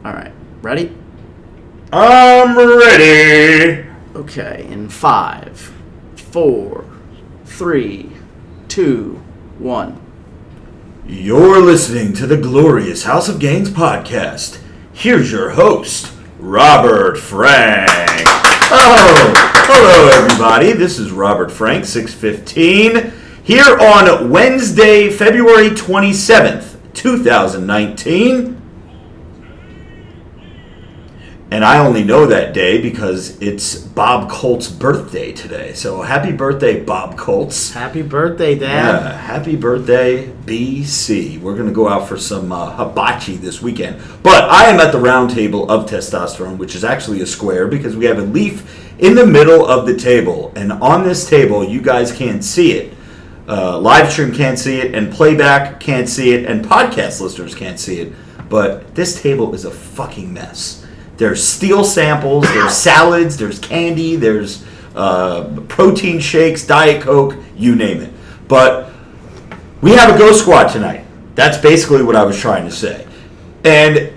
All right. Ready? I'm ready. Okay. In 5, 4, 3, 2, 1. You're listening to the glorious House of Gainz podcast. Here's your host, Robert Frank. Oh, hello everybody. This is Robert Frank, 615, here on Wednesday, February 27th, 2019. And I only know that day because it's Bob Colt's birthday today. So happy birthday, Bob Colts. Happy birthday, Dad. Yeah, happy birthday, BC. We're going to go out for some hibachi this weekend. But I am at the round table of testosterone, which is actually a square because we have a leaf in the middle of the table. And on this table, you guys can't see it. Live stream can't see it, and playback can't see it, and podcast listeners can't see it. But this table is a fucking mess. There's steel samples, there's salads, there's candy, there's protein shakes, Diet Coke, you name it. But we have a Ghost Squad tonight. That's basically what I was trying to say. And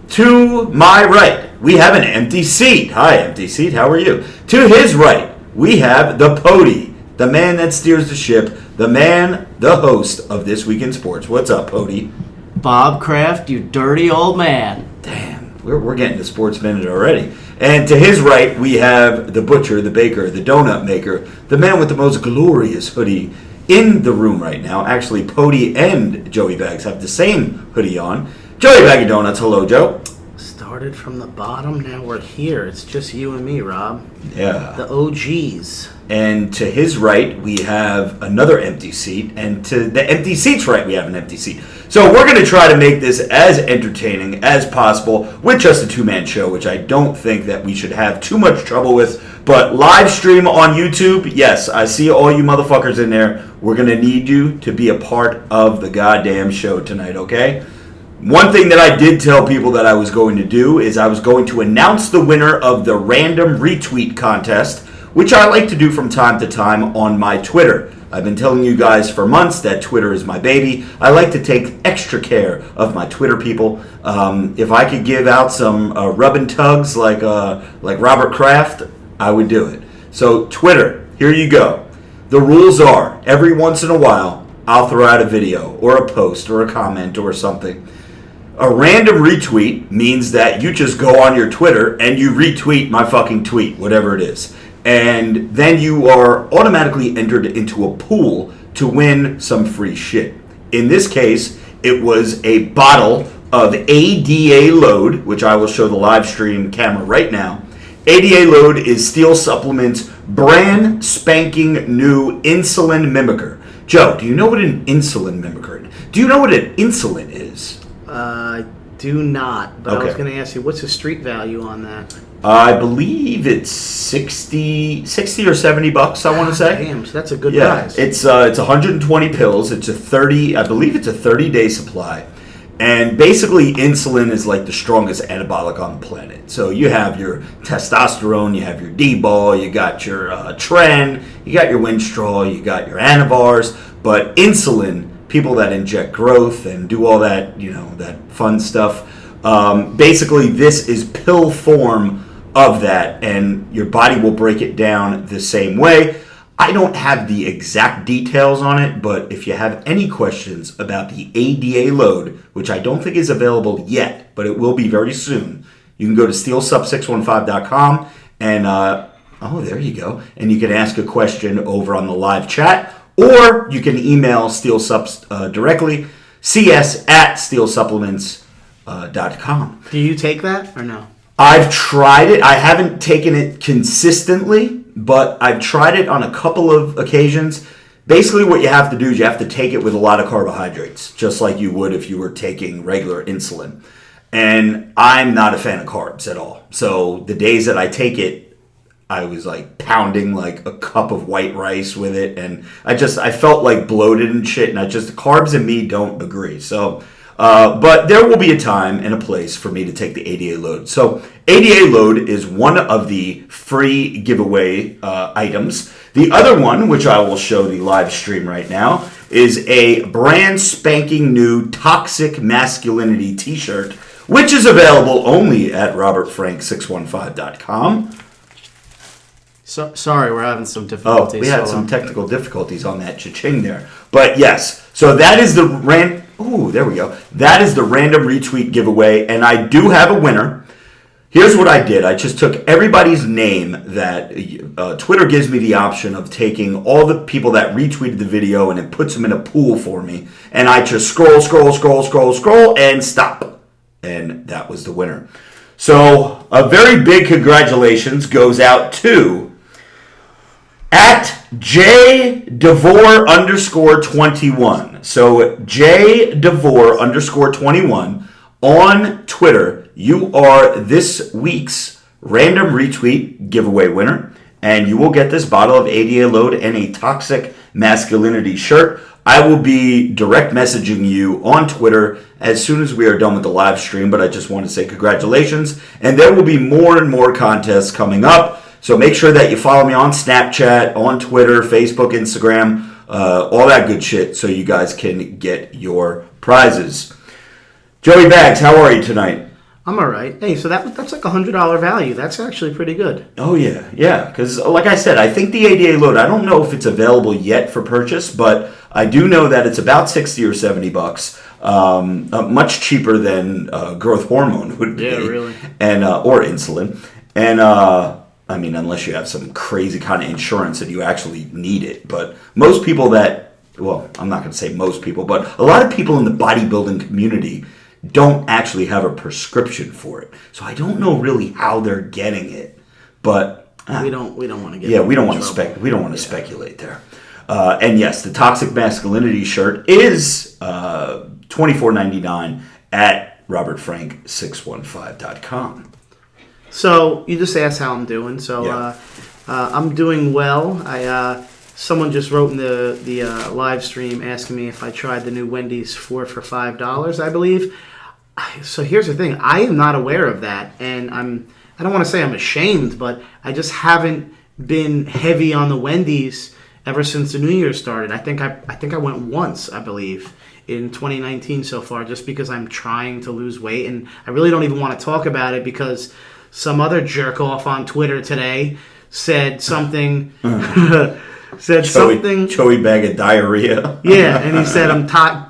to my right, we have an empty seat. Hi, empty seat, how are you? To his right, we have the Pody, the man that steers the ship, the man, the host of This Week in Sports. What's up, Pody? Bob Kraft, you dirty old man. Damn. We're getting to Sports Minute already. And to his right, we have the butcher, the baker, the donut maker, the man with the most glorious hoodie in the room right now. Actually, Pody and Joey Bags have the same hoodie on. Joey Bag of Donuts, hello, Joe. Started from the bottom, now we're here. It's just you and me, Rob. Yeah. The OGs. And to his right, we have another empty seat. And to the empty seat's right, we have an empty seat. So we're going to try to make this as entertaining as possible with just a two-man show, which I don't think that we should have too much trouble with. But live stream on YouTube, yes, I see all you motherfuckers in there. We're going to need you to be a part of the goddamn show tonight, okay? One thing that I did tell people that I was going to do is I was going to announce the winner of the random retweet contest, which I like to do from time to time on my Twitter. I've been telling you guys for months that Twitter is my baby. I like to take extra care of my Twitter people. If I could give out some rub and tugs like Robert Kraft, I would do it. So Twitter, here you go. The rules are, every once in a while, I'll throw out a video or a post or a comment or something. A random retweet means that you just go on your Twitter and you retweet my fucking tweet, whatever it is. And then you are automatically entered into a pool to win some free shit. In this case, it was a bottle of ADA Load, which I will show the live stream camera right now. ADA Load is Steel Supplement's brand spanking new insulin mimicker. Joe, do you know what an insulin mimicker is? Do you know what an insulin is? I do not, but Okay. I was going to ask you, what's the street value on that? I believe it's 60 or $70, I want to say. Damn, so that's a good Yeah, price. it's 120 pills. It's I believe it's a 30-day supply. And basically, insulin is like the strongest anabolic on the planet. So you have your testosterone, you have your D-ball, you got your Tren, you got your Winstrol, you got your Anivars. But insulin, people that inject growth and do all that, that fun stuff, basically this is pill form of that, and your body will break it down the same way. I don't have the exact details on it, but if you have any questions about the ADA Load, which I don't think is available yet, but it will be very soon, you can go to steelsup615.com and, there you go, and you can ask a question over on the live chat, or you can email SteelSups directly, cs@steelsupplements.com. Do you take that or no? I've tried it. I haven't taken it consistently, but I've tried it on a couple of occasions. Basically, what you have to do is you have to take it with a lot of carbohydrates, just like you would if you were taking regular insulin. And I'm not a fan of carbs at all. So the days that I take it, I was like pounding like a cup of white rice with it, and I felt like bloated and shit, and carbs and me don't agree. So, but there will be a time and a place for me to take the ADA Load. So ADA Load is one of the free giveaway items. The other one, which I will show the live stream right now, is a brand spanking new Toxic Masculinity t-shirt, which is available only at robertfrank615.com. So, sorry, we're having some Oh, difficulties. we had some technical difficulties on that cha-ching there. But yes, so that is the there we go. That is the random retweet giveaway, and I do have a winner. Here's what I did. I just took everybody's name that Twitter gives me the option of taking all the people that retweeted the video, and it puts them in a pool for me. And I just scroll, and stop. And that was the winner. So a very big congratulations goes out to at @JDevore_21. So JDevore_21 on Twitter. You are this week's random retweet giveaway winner, and you will get this bottle of ADA Load and a Toxic Masculinity shirt. I will be direct messaging you on Twitter as soon as we are done with the live stream, but I just want to say congratulations, and there will be more and more contests coming up. So make sure that you follow me on Snapchat, on Twitter, Facebook, Instagram, all that good shit, so you guys can get your prizes. Joey Bags, how are you tonight? I'm all right. Hey, so that's like $100 value. That's actually pretty good. Oh, yeah. Because like I said, I think the ADA Load, I don't know if it's available yet for purchase, but I do know that it's about $60 or $70. Much cheaper than growth hormone would be. Yeah, really. And or insulin. And I mean, unless you have some crazy kind of insurance and you actually need it. But most people I'm not going to say most people, but a lot of people in the bodybuilding community don't actually have a prescription for it. So I don't know really how they're getting it. But we don't want to get we don't want to speculate there. And yes, the Toxic Masculinity shirt is $24.99 at robertfrank615.com. So you just asked how I'm doing. So I'm doing well. Someone just wrote in the live stream asking me if I tried the new Wendy's 4 for $5, I believe. So here's the thing. I am not aware of that, and I don't want to say I'm ashamed, but I just haven't been heavy on the Wendy's ever since the New Year started. I think I went once, I believe, in 2019 so far, just because I'm trying to lose weight, and I really don't even want to talk about it because some other jerk off on Twitter today said something. Joey bag of diarrhea. Yeah, and he said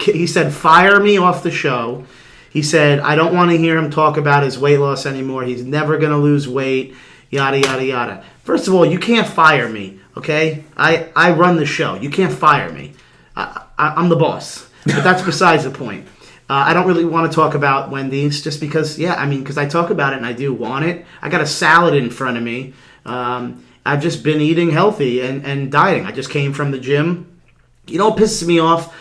he said fire me off the show. He said I don't want to hear him talk about his weight loss anymore. He's never going to lose weight. Yada yada yada. First of all, you can't fire me. Okay, I run the show. You can't fire me. I'm the boss. But that's besides the point. I don't really want to talk about Wendy's just because, because I talk about it and I do want it. I got a salad in front of me. I've just been eating healthy and dieting. I just came from the gym. You know what pisses me off?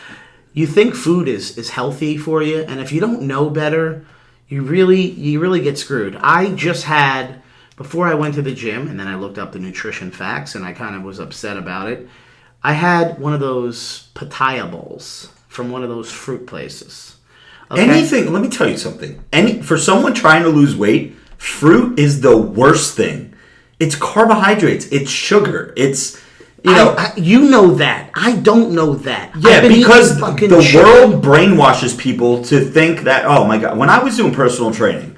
You think food is healthy for you, and if you don't know better, you really get screwed. I just had, before I went to the gym, and then I looked up the nutrition facts, and I kind of was upset about it. I had one of those pitaya bowls from one of those fruit places. Okay? Anything, let me tell you something. For someone trying to lose weight, fruit is the worst thing. It's carbohydrates. It's sugar. It's, you know that. I don't know that. Yeah, because the world brainwashes people to think that, oh my God. When I was doing personal training,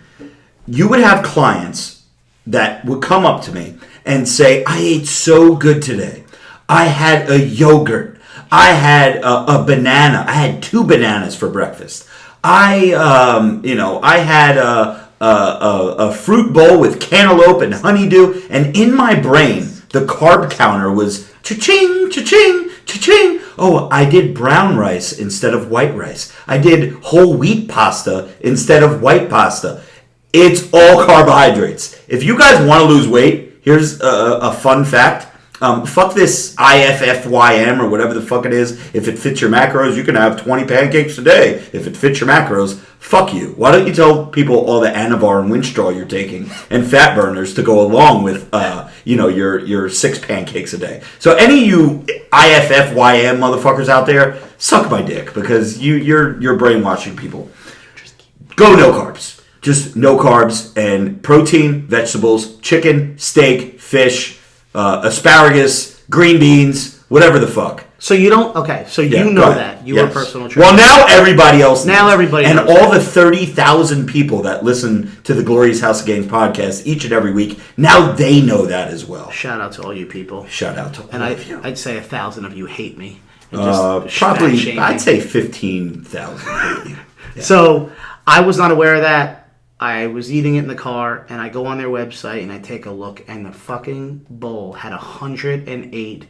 you would have clients that would come up to me and say, I ate so good today. I had a yogurt. I had a banana. I had 2 bananas for breakfast. I had a fruit bowl with cantaloupe and honeydew, and in my brain, the carb counter was cha-ching, cha-ching, cha-ching. Oh, I did brown rice instead of white rice. I did whole wheat pasta instead of white pasta. It's all carbohydrates. If you guys want to lose weight, here's a fun fact. Fuck this IFFYM or whatever the fuck it is. If it fits your macros, you can have 20 pancakes a day. If it fits your macros, fuck you. Why don't you tell people all the Anavar and Winstrol you're taking and fat burners to go along with, your 6 pancakes a day. So any of you IFFYM motherfuckers out there, suck my dick because you're brainwashing people. Go no carbs. Just no carbs and protein, vegetables, chicken, steak, fish, asparagus, green beans, whatever the fuck. So you don't. Okay, so Yeah, you go know ahead. that you were a Yes. personal trainer. Well, now everybody else knows. Now everybody and knows all that. the 30,000 people that listen to the Glorious House of Gainz podcast each and every week, now they know that as well. Shout out to all you people. Shout out to all of you. I'd say 1,000 of you hate me. And Probably, shame I'd me. say 15,000 hate you. Yeah. So I was not aware of that. I was eating it in the car, and I go on their website and I take a look, and the fucking bowl had 108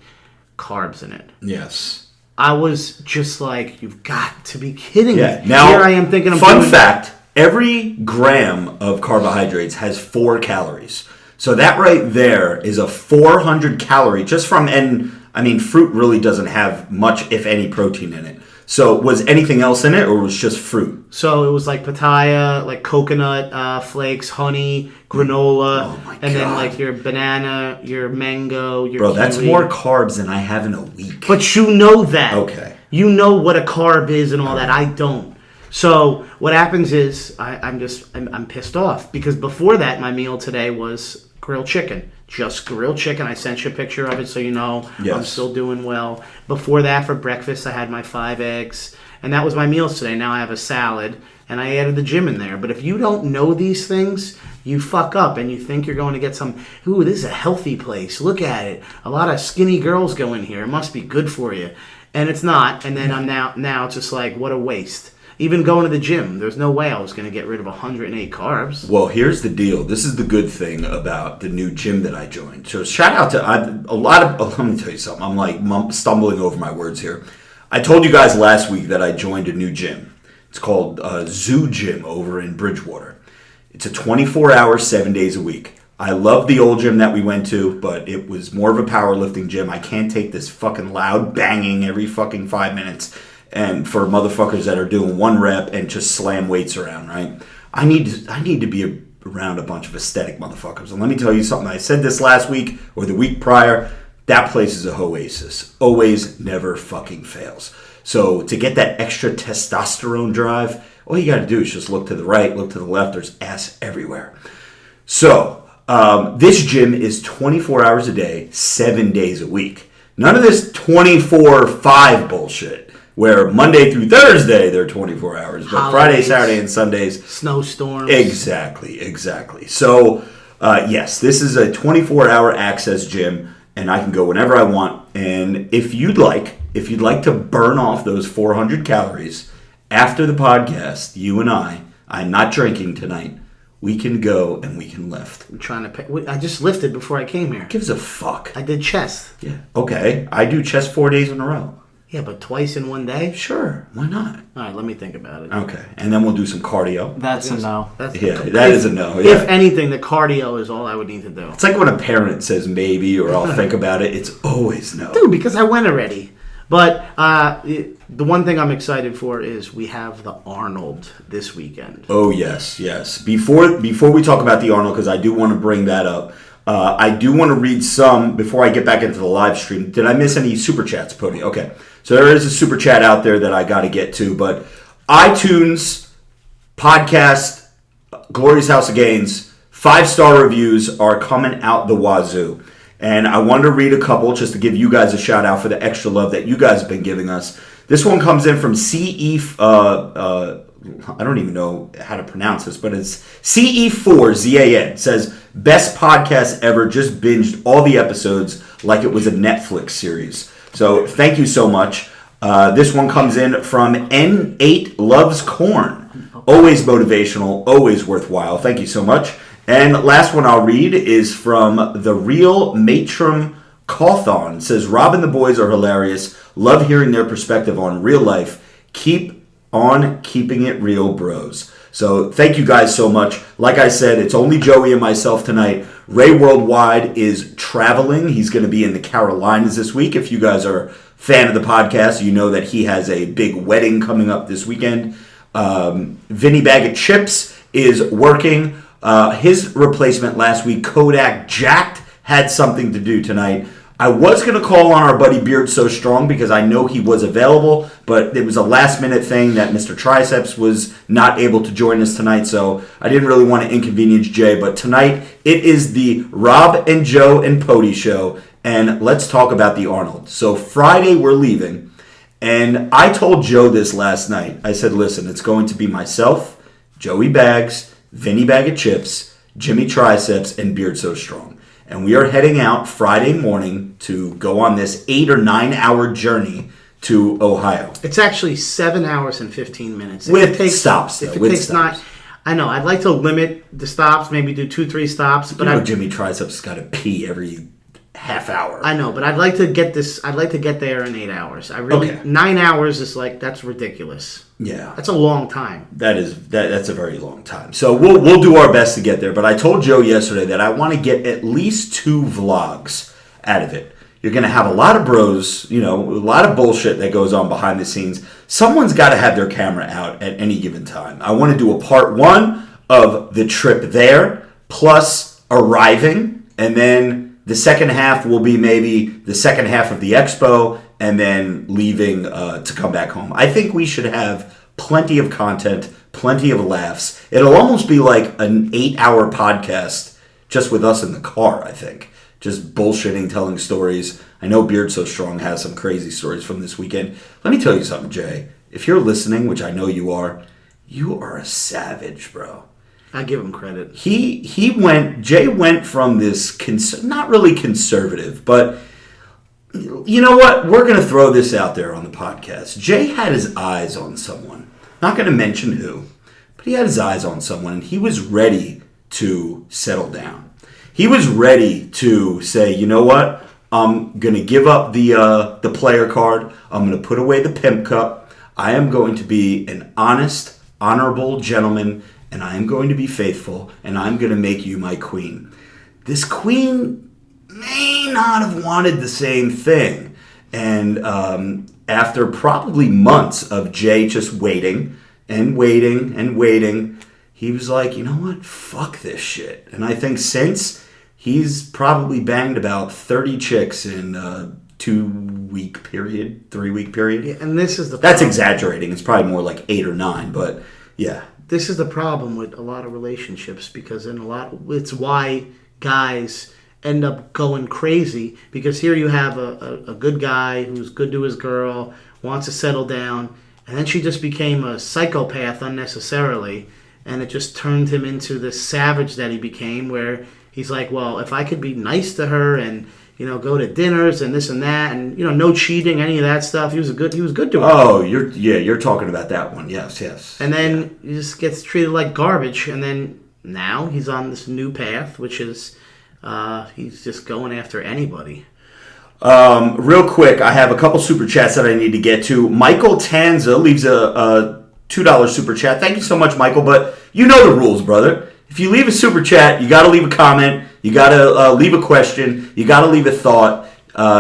carbs in it. Yes. I was just like, you've got to be kidding Yeah. me. Now, Here I am thinking I'm fun doing fact, every gram of carbohydrates has 4 calories. So that right there is a 400 calorie just from, and I mean, fruit really doesn't have much, if any, protein in it. So was anything else in it, or was just fruit? So it was like pitaya, like coconut flakes, honey, granola, Oh my and then God. like your banana, your mango, your Bro, that's kiwi. more carbs than I have in a week. But you know that. Okay. You know what a carb is and all that. I don't. So what happens is I'm pissed off because before that my meal today was grilled chicken. Just grilled chicken. I sent you a picture of it so you know Yes. I'm still doing well. Before that, for breakfast, I had my 5 eggs. And that was my meals today. Now I have a salad. And I added the gym in there. But if you don't know these things, you fuck up and you think you're going to get some, ooh, this is a healthy place. Look at it. A lot of skinny girls go in here. It must be good for you. And it's not. And then I'm now it's just like, what a waste. Even going to the gym, there's no way I was going to get rid of 108 carbs. Well, here's the deal. This is the good thing about the new gym that I joined. So shout out to let me tell you something. I'm like stumbling over my words here. I told you guys last week that I joined a new gym. It's called Zoo Gym over in Bridgewater. It's a 24-hour, 7 days a week. I love the old gym that we went to, but it was more of a powerlifting gym. I can't take this fucking loud banging every fucking 5 minutes. And for motherfuckers that are doing 1 rep and just slam weights around, right? I need to be around a bunch of aesthetic motherfuckers. And let me tell you something. I said this last week or the week prior. That place is a oasis. Always, never fucking fails. So to get that extra testosterone drive, all you got to do is just look to the right, look to the left. There's ass everywhere. So this gym is 24 hours a day, 7 days a week. None of this 24/5 bullshit. Where Monday through Thursday, they're 24 hours. But Friday, Holidays, Saturday, and Sundays. snowstorms. Exactly. So, yes, this is a 24-hour access gym. And I can go whenever I want. And if you'd like to burn off those 400 calories after the podcast, you and I'm not drinking tonight. We can go and we can lift. I'm trying to pay. I just lifted before I came here. Gives a fuck. I did chest. Yeah. Okay. I do chest 4 days in a row. Yeah, but twice in one day? Sure. Why not? All right, let me think about it. Okay. And then we'll do some cardio. That's a no. That is a no. Yeah. If anything, the cardio is all I would need to do. It's like when a parent says maybe or I'll think about it. It's always no. Dude, because I went already. But the one thing I'm excited for is we have the Arnold this weekend. Oh, yes. Before we talk about the Arnold, because I do want to bring that up, I do want to read some before I get back into the live stream. Did I miss any super chats, Pody? Okay. So there is a super chat out there that I got to get to, but iTunes, podcast, Glorious House of Gainz, 5-star reviews are coming out the wazoo. And I wanted to read a couple just to give you guys a shout out for the extra love that you guys have been giving us. This one comes in from CE, I don't even know how to pronounce this, but it's CE4ZAN. It says, best podcast ever, just binged all the episodes like it was a Netflix series. So thank you so much. This one comes in from N8 Loves Corn. Always motivational, always worthwhile. Thank you so much. And last one I'll read is from The Real Matron Cawthon. It says, Rob and the boys are hilarious. Love hearing their perspective on real life. Keep on keeping it real, bros. So thank you guys so much. Like I said, it's only Joey and myself tonight. Ray Worldwide is traveling. He's going to be in the Carolinas this week. If you guys are a fan of the podcast, you know that he has a big wedding coming up this weekend. Vinny Bag of Chips is working. His replacement last week, Kodak Jacked, had something to do tonight. I was going to call on our buddy Beard So Strong because I know he was available, but it was a last-minute thing that Mr. Triceps was not able to join us tonight, so I didn't really want to inconvenience Jay. But tonight, it is the Rob and Joe and Pody show, and let's talk about the Arnold. So Friday we're leaving, and I told Joe this last night. I said, listen, it's going to be myself, Joey Bags, Vinny Bag of Chips, Jimmy Triceps, and Beard So Strong. And we are heading out Friday morning to go on this 8 or 9 hour journey to Ohio. It's actually 7 hours and 15 minutes. With stops, though. With stops. I know. I'd like to limit the stops, maybe do 2-3 stops. But Jimmy Triceps got to pee every half hour. I know, but I'd like to get this. I'd like to get there in 8 hours. 9 hours is that's ridiculous. Yeah, that's a long time. That's a very long time. So we'll do our best to get there. But I told Joe yesterday that I want to get at least 2 vlogs out of it. You're going to have a lot of bros, a lot of bullshit that goes on behind the scenes. Someone's got to have their camera out at any given time. I want to do a part 1 of the trip there, plus arriving, and then the second half will be maybe the second half of the expo, and then leaving to come back home. I think we should have plenty of content, plenty of laughs. It'll almost be like an 8-hour podcast just with us in the car, I think. Just bullshitting, telling stories. I know Beard So Strong has some crazy stories from this weekend. Let me tell you something, Jay. If you're listening, which I know you are a savage, bro. I give him credit. Jay went from this, not really conservative, but you know what? We're going to throw this out there on the podcast. Jay had his eyes on someone. Not going to mention who, but he had his eyes on someone, and he was ready to settle down. He was ready to say, you know what? I'm going to give up the player card. I'm going to put away the pimp cup. I am going to be an honest, honorable gentleman, and I am going to be faithful, and I'm going to make you my queen. This queen may not have wanted the same thing. And after probably months of Jay just waiting and waiting and waiting, he was like, you know what? Fuck this shit. And I think since, he's probably banged about 30 chicks in a 2-week period, 3-week period. Yeah, and this is That's exaggerating. It's probably more like 8 or 9, but yeah. This is the problem with a lot of relationships, because it's why guys end up going crazy, because here you have a good guy who's good to his girl, wants to settle down, and then she just became a psychopath unnecessarily, and it just turned him into this savage that he became, where he's like, well, if I could be nice to her and go to dinners and this and that, and no cheating, any of that stuff. He was good to her. Oh, you're talking about that one. Yes. And then he just gets treated like garbage, and then now he's on this new path, which is he's just going after anybody. Real quick, I have a couple super chats that I need to get to. Michael Tanza leaves a $2 super chat. Thank you so much, Michael. But you know the rules, brother. If you leave a super chat, you got to leave a comment. You got to leave a question. You got to leave a thought.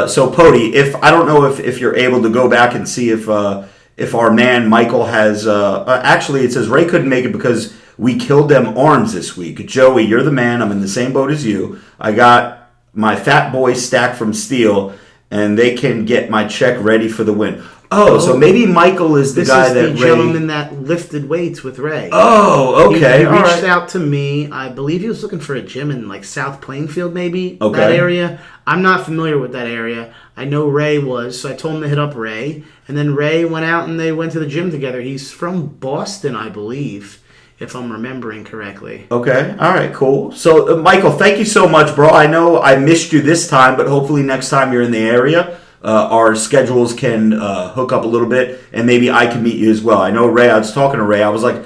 So, Pody, I don't know if you're able to go back and see if our man Michael has. Actually, it says Ray couldn't make it because we killed them arms this week. Joey, you're the man. I'm in the same boat as you. I got my fat boys stacked from steel, and they can get my check ready for the win. Oh, so maybe Michael is the guy that Ray... This is the gentleman that lifted weights with Ray. Oh, okay. He reached out to me. I believe he was looking for a gym in South Plainfield, maybe, that area. I'm not familiar with that area. I know Ray was, so I told him to hit up Ray. And then Ray went out and they went to the gym together. He's from Boston, I believe, if I'm remembering correctly. Okay, all right, cool. So, Michael, thank you so much, bro. I know I missed you this time, but hopefully next time you're in the area... our schedules can hook up a little bit, and maybe I can meet you as well. I know Ray. I was talking to Ray. I was like,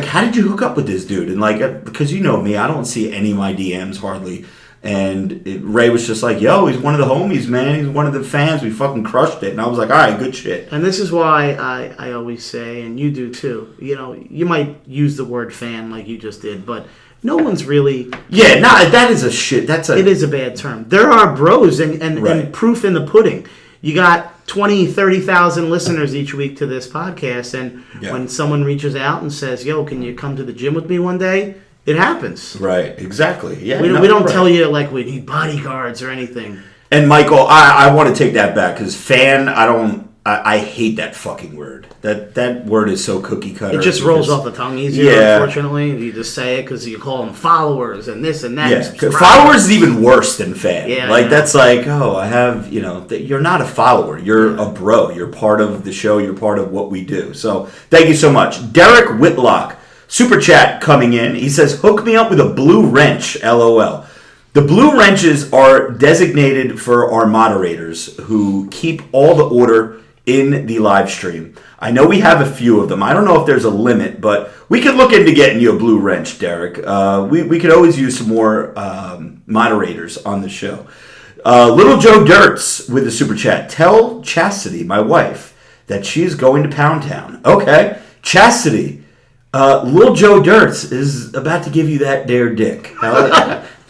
how did you hook up with this dude? And because you know me, I don't see any of my DMs hardly. And Ray was just like, yo, he's one of the homies, man. He's one of the fans. We fucking crushed it. And I was like, all right, good shit. And this is why I always say, and you do too. You might use the word fan like you just did, but. No one's really... Yeah, that is a shit. It is a bad term. There are bros and proof in the pudding. You got 20, 30,000 listeners each week to this podcast, and when someone reaches out and says, yo, can you come to the gym with me one day? It happens. Right, exactly. Yeah, we don't tell you we need bodyguards or anything. And Michael, I want to take that back, because fan, I don't I hate that fucking word. That word is so cookie cutter. It just rolls off the tongue easier, Yeah. unfortunately. You just say it because you call them followers and this and that. Yeah, followers is even worse than fan. Yeah, like that's like, oh, I have, you're not a follower. You're a bro. You're part of the show. You're part of what we do. So thank you so much. Derek Whitlock, super chat coming in. He says, hook me up with a blue wrench, LOL. The blue wrenches are designated for our moderators who keep all the order in the live stream. I know we have a few of them. I don't know if there's a limit, but we could look into getting you a blue wrench, Derek. We could always use some more moderators on the show. Little Joe Dirts with the super chat. Tell Chastity, my wife, that she's going to Pound Town. Okay. Chastity, Little Joe Dirts is about to give you that dare dick.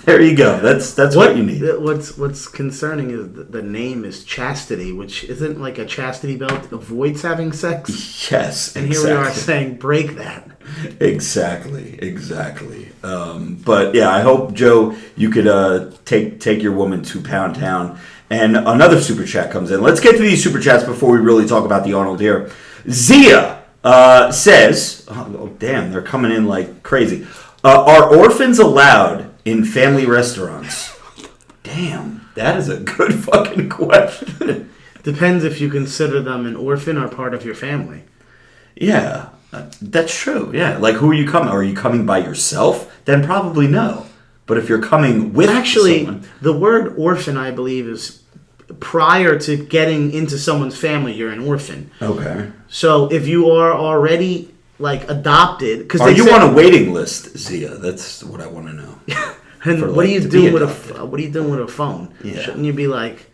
There you go. That's what you need. What's concerning is the name is Chastity, which isn't like a chastity belt avoids having sex. Yes, and here we are saying break that. Exactly. But yeah, I hope, Joe, you could take your woman to Pound Town. And another super chat comes in. Let's get to these super chats before we really talk about the Arnold here. Zia says, oh damn, they're coming in like crazy. Are orphans allowed in family restaurants? Damn, that is a good fucking question. Depends if you consider them an orphan or part of your family. Yeah, that's true. Yeah, like who are you coming? Are you coming by yourself? Then probably no. But if you're coming with someone, the word orphan, I believe, is prior to getting into someone's family, you're an orphan. Okay. So if you are already like adopted, because are you on a waiting list, Zia? That's what I want to know. And what are you doing with a phone? Yeah. Shouldn't you be like,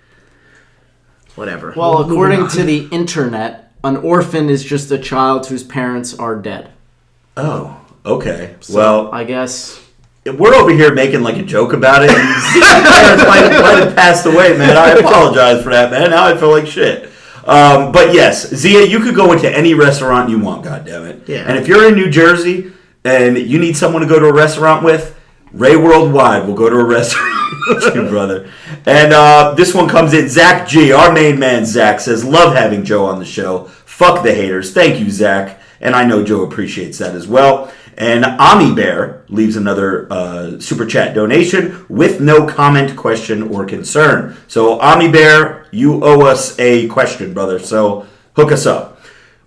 whatever? Well, according to the internet, an orphan is just a child whose parents are dead. Oh, okay. So, well, I guess we're over here making like a joke about it. And Zia's parents might have passed away, man. I apologize for that, man. Now I feel like shit. But yes, Zia, you could go into any restaurant you want, goddammit. Yeah. And if you're in New Jersey and you need someone to go to a restaurant with, Ray Worldwide will go to a restaurant with you, brother. And this one comes in. Zach G, our main man, Zach, says, love having Joe on the show. Fuck the haters. Thank you, Zach. And I know Joe appreciates that as well. And Ami Bear leaves another super chat donation with no comment, question, or concern. So, Ami Bear, you owe us a question, brother. So, hook us up.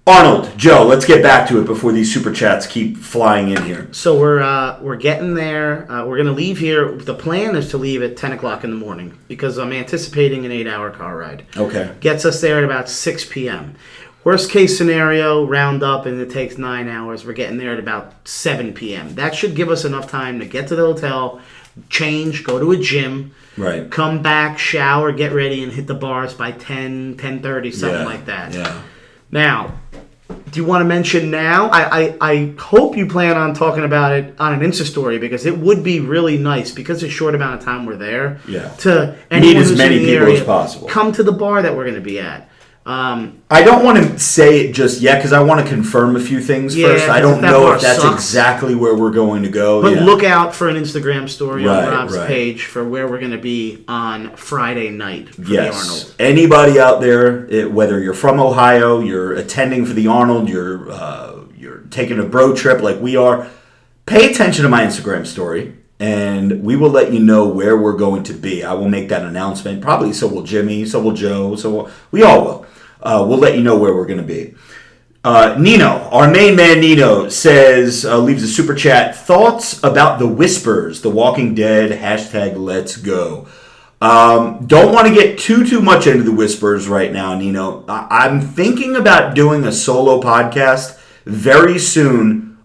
Arnold, Joe, let's get back to it before these super chats keep flying in here. So we're getting there. We're going to leave here. The plan is to leave at 10 o'clock in the morning because I'm anticipating an 8-hour car ride. Okay. Gets us there at about 6 p.m. Worst case scenario, round up and it takes 9 hours. We're getting there at about 7 p.m. That should give us enough time to get to the hotel, change, go to a gym, right, come back, shower, get ready, and hit the bars by 10, 10:30, something like that. Yeah. Now, do you want to mention now? I hope you plan on talking about it on an Insta story because it would be really nice because the short amount of time we're there. Yeah. To meet as who's many in the people area, as possible. Come to the bar that we're going to be at. I don't want to say it just yet because I want to confirm a few things first. I don't know if that's exactly where we're going to go. But look out for an Instagram story on Rob's right. page for where we're going to be on Friday night for the Arnold. Anybody out there, whether you're from Ohio, you're attending for the Arnold, you're taking a bro trip like we are, pay attention to my Instagram story. And we will let you know where we're going to be. I will make that announcement. Probably so will Jimmy, so will Joe, we all will. We'll let you know where we're going to be. Nino, our main man Nino, says, leaves a super chat. Thoughts about The Whispers, The Walking Dead, # let's go. Don't want to get too much into The Whispers right now, Nino. I'm thinking about doing a solo podcast very soon,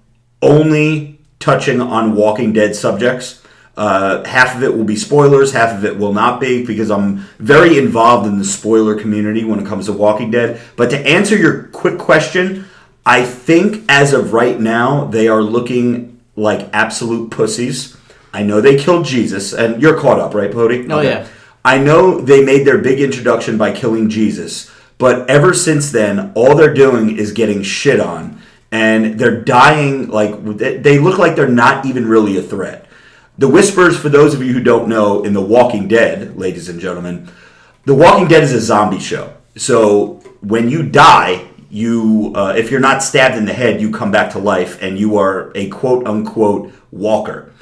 only touching on Walking Dead subjects. Half of it will be spoilers, half of it will not be, because I'm very involved in the spoiler community when it comes to Walking Dead. But to answer your quick question, I think as of right now, they are looking like absolute pussies. I know they killed Jesus, and you're caught up, right, Pody? Oh, yeah. I know they made their big introduction by killing Jesus, but ever since then, all they're doing is getting shit on. And they're dying, like, they look like they're not even really a threat. The Whispers, for those of you who don't know, in The Walking Dead, ladies and gentlemen, The Walking Dead is a zombie show. So when you die, you if you're not stabbed in the head, you come back to life, and you are a quote-unquote walker.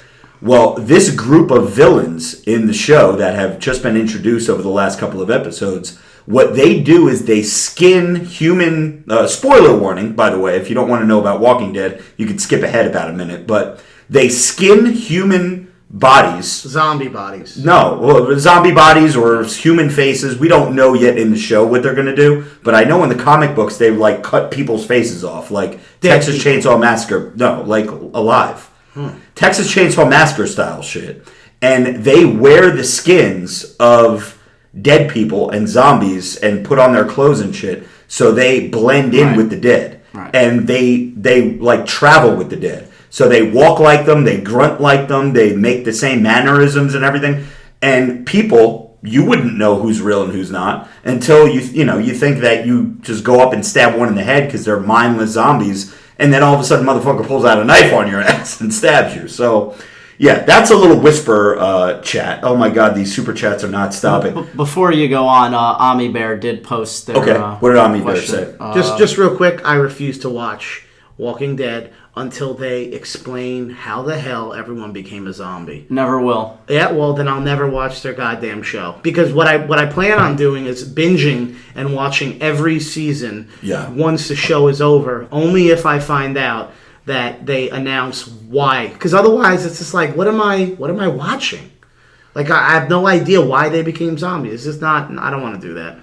Well, this group of villains in the show that have just been introduced over the last couple of episodes, what they do is they skin human... spoiler warning, by the way, if you don't want to know about Walking Dead, you can skip ahead about a minute, but they skin human bodies. Zombie bodies. No, well, zombie bodies or human faces. We don't know yet in the show what they're going to do, but I know in the comic books they like cut people's faces off, like Texas Chainsaw Massacre. No, like alive. Texas Chainsaw Massacre style shit. And they wear the skins of dead people and zombies and put on their clothes and shit, so they blend in with the dead. Right. And they like travel with the dead. So they walk like them, they grunt like them, they make the same mannerisms and everything. And people, you wouldn't know who's real and who's not until you think that you just go up and stab one in the head because they're mindless zombies, and then all of a sudden motherfucker pulls out a knife on your ass and stabs you. So yeah, that's a little whisper chat. Oh my god, these super chats are not stopping. Before you go on, Ami Bear did post their what did Ami Bear question. say? Just real quick, I refuse to watch Walking Dead until they explain how the hell everyone became a zombie. Never will. Yeah, well then I'll never watch their goddamn show. Because what I plan on doing is binging and watching every season once the show is over, only if I find out that they announce why. Because otherwise it's just like, what am I watching? Like I have no idea why they became zombies. It's just not, I don't want to do that.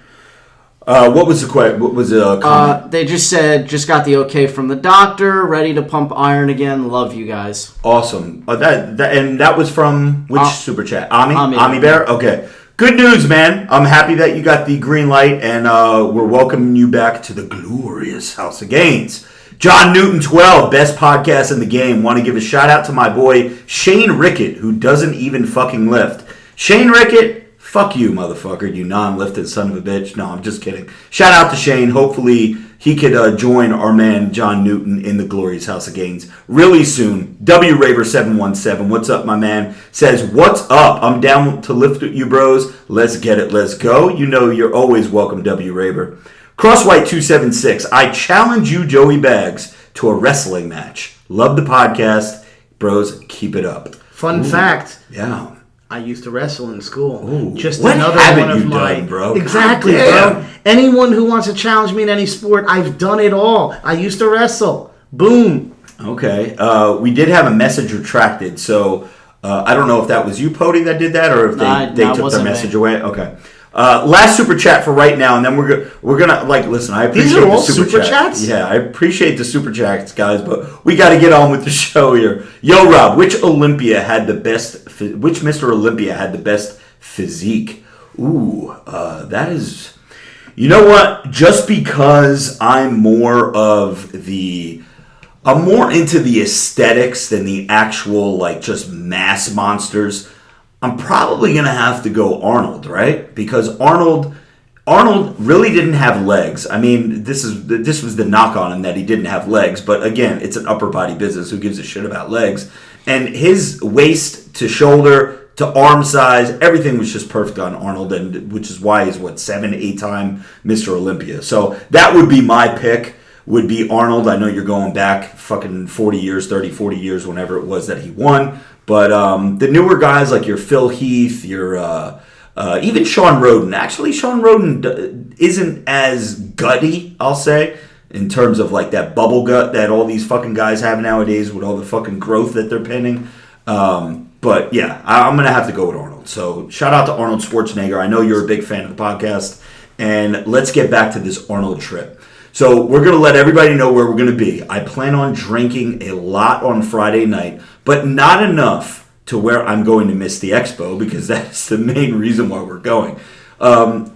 What was the question? What was the comment? They just said, just got the okay from the doctor, ready to pump iron again. Love you guys. Awesome. That was from which super chat? Ami Bear. Bear? Okay. Good news, man. I'm happy that you got the green light, and we're welcoming you back to the glorious House of Gainz. John Newton 12, best podcast in the game. Want to give a shout out to my boy Shane Rickett, who doesn't even fucking lift. Shane Rickett, fuck you, motherfucker, you non-lifted son of a bitch. No, I'm just kidding. Shout out to Shane. Hopefully he could join our man John Newton in the glorious House of Gainz really soon. WRaver717, what's up, my man? Says, what's up? I'm down to lift with you, bros. Let's get it. Let's go. You know you're always welcome, WRaver. Crosswhite276, I challenge you, Joey Bags, to a wrestling match. Love the podcast. Bros, keep it up. Fun fact. Yeah. I used to wrestle in school. Ooh. Just What another haven't one of you my done, bro? Exactly, bro. Anyone who wants to challenge me in any sport, I've done it all. I used to wrestle. Boom. Okay. We did have a message retracted, so I don't know if that was you, Pody, that did that, or if they took their message away. Okay. Last super chat for right now, and then we're gonna like listen. I appreciate These are all the super chats. Yeah, I appreciate the super chats, guys, but we got to get on with the show here. Yo, Rob, which Mr. Olympia had the best physique? Ooh, that is. You know what? Just because I'm more into the aesthetics than the actual like just mass monsters, I'm probably going to have to go Arnold, right? Because Arnold really didn't have legs. I mean, this was the knock on him that he didn't have legs. But again, it's an upper body business. Who gives a shit about legs? And his waist to shoulder to arm size, everything was just perfect on Arnold, and which is why he's 7-8-time Mr. Olympia. So that would be my pick. Would be Arnold. I know you're going back fucking 40 years, 30, 40 years, whenever it was that he won. But the newer guys like your Phil Heath, your even Sean Roden. Actually, Sean Roden isn't as gutty, I'll say, in terms of like that bubble gut that all these fucking guys have nowadays with all the fucking growth that they're pinning. But yeah, I'm going to have to go with Arnold. So shout out to Arnold Schwarzenegger. I know you're a big fan of the podcast. And let's get back to this Arnold trip. So we're going to let everybody know where we're going to be. I plan on drinking a lot on Friday night, but not enough to where I'm going to miss the expo, because that's the main reason why we're going.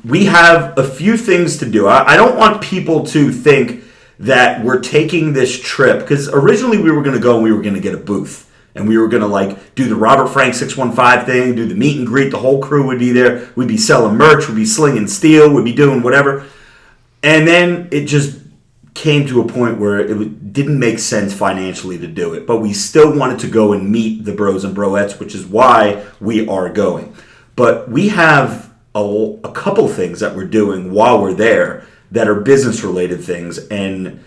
We have a few things to do. I don't want people to think that we're taking this trip, because originally we were going to go and we were going to get a booth. And we were going to like do the Robert Frank 615 thing, do the meet and greet. The whole crew would be there. We'd be selling merch. We'd be slinging steel. We'd be doing whatever. And then it just came to a point where it didn't make sense financially to do it. But we still wanted to go and meet the bros and broettes, which is why we are going. But we have a couple things that we're doing while we're there that are business-related things and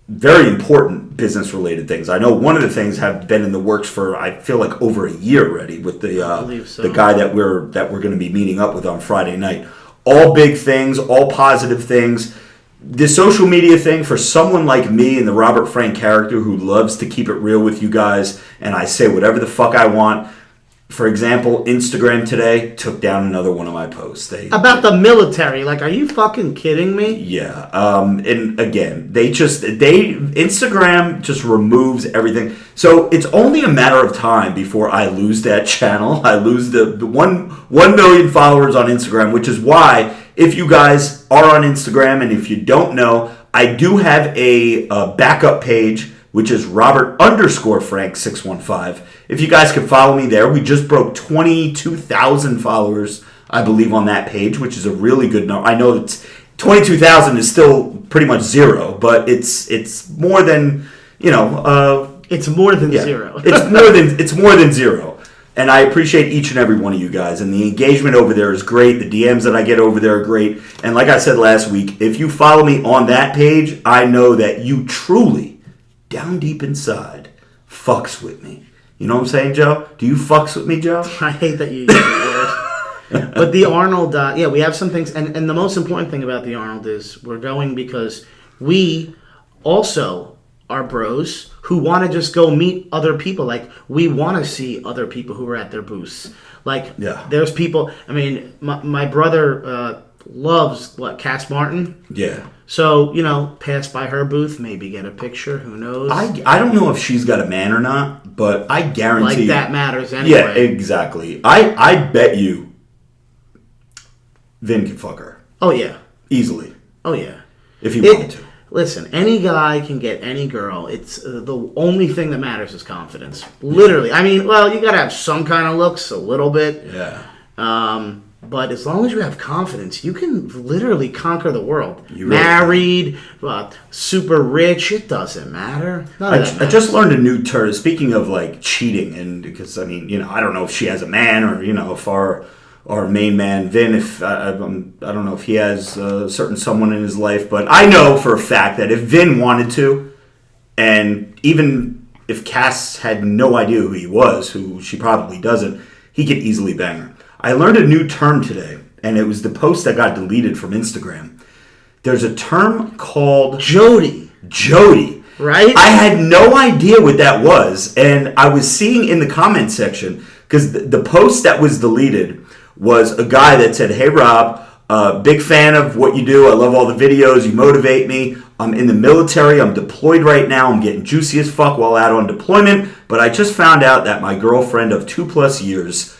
very important business-related things. I know one of the things have been in the works for, I feel like, over a year already with the guy that we're going to be meeting up with on Friday night. All big things, all positive things. The social media thing, for someone like me and the Robert Frank character who loves to keep it real with you guys, and I say whatever the fuck I want. For example, Instagram today took down another one of my posts. About the military. Like, are you fucking kidding me? Yeah. And again, Instagram just removes everything. So it's only a matter of time before I lose that channel. I lose the 1 million followers on Instagram, which is why, if you guys are on Instagram and if you don't know, I do have a backup page, which is Robert_Frank615. If you guys can follow me there, we just broke 22,000 followers, I believe, on that page, which is a really good number. I know that 22,000 is still pretty much zero, but it's more than, it's more than zero. It's more than zero. And I appreciate each and every one of you guys. And the engagement over there is great. The DMs that I get over there are great. And like I said last week, if you follow me on that page, I know that you truly, down deep inside, fucks with me. You know what I'm saying, Joe? Do you fucks with me, Joe? I hate that you use that word. But the Arnold, we have some things. And the most important thing about the Arnold is we're going because we also are bros who want to just go meet other people. Like, we want to see other people who are at their booths. Like, there's people. I mean, my brother loves, Cass Martin? Yeah. So, pass by her booth, maybe get a picture. Who knows? I don't know if she's got a man or not, but I guarantee... Like, that matters anyway. Yeah, exactly. I bet you Vin could fuck her. Oh, yeah. Easily. Oh, yeah. If he wanted to. Listen, any guy can get any girl. It's the only thing that matters is confidence. Literally. I mean, well, you got to have some kind of looks, a little bit. Yeah. But as long as you have confidence, you can literally conquer the world. You really Married, super rich, it doesn't matter. I just learned a new term. Speaking of cheating, and because I don't know if she has a man or if our main man Vin, if I don't know if he has a certain someone in his life, but I know for a fact that if Vin wanted to, and even if Cass had no idea who he was, who she probably doesn't, he could easily bang her. I learned a new term today, and it was the post that got deleted from Instagram. There's a term called... Jody. Right? I had no idea what that was, and I was seeing in the comment section, because the post that was deleted was a guy that said, "Hey, Rob, big fan of what you do. I love all the videos. You motivate me. I'm in the military. I'm deployed right now. I'm getting juicy as fuck while out on deployment, but I just found out that my girlfriend of 2+ years...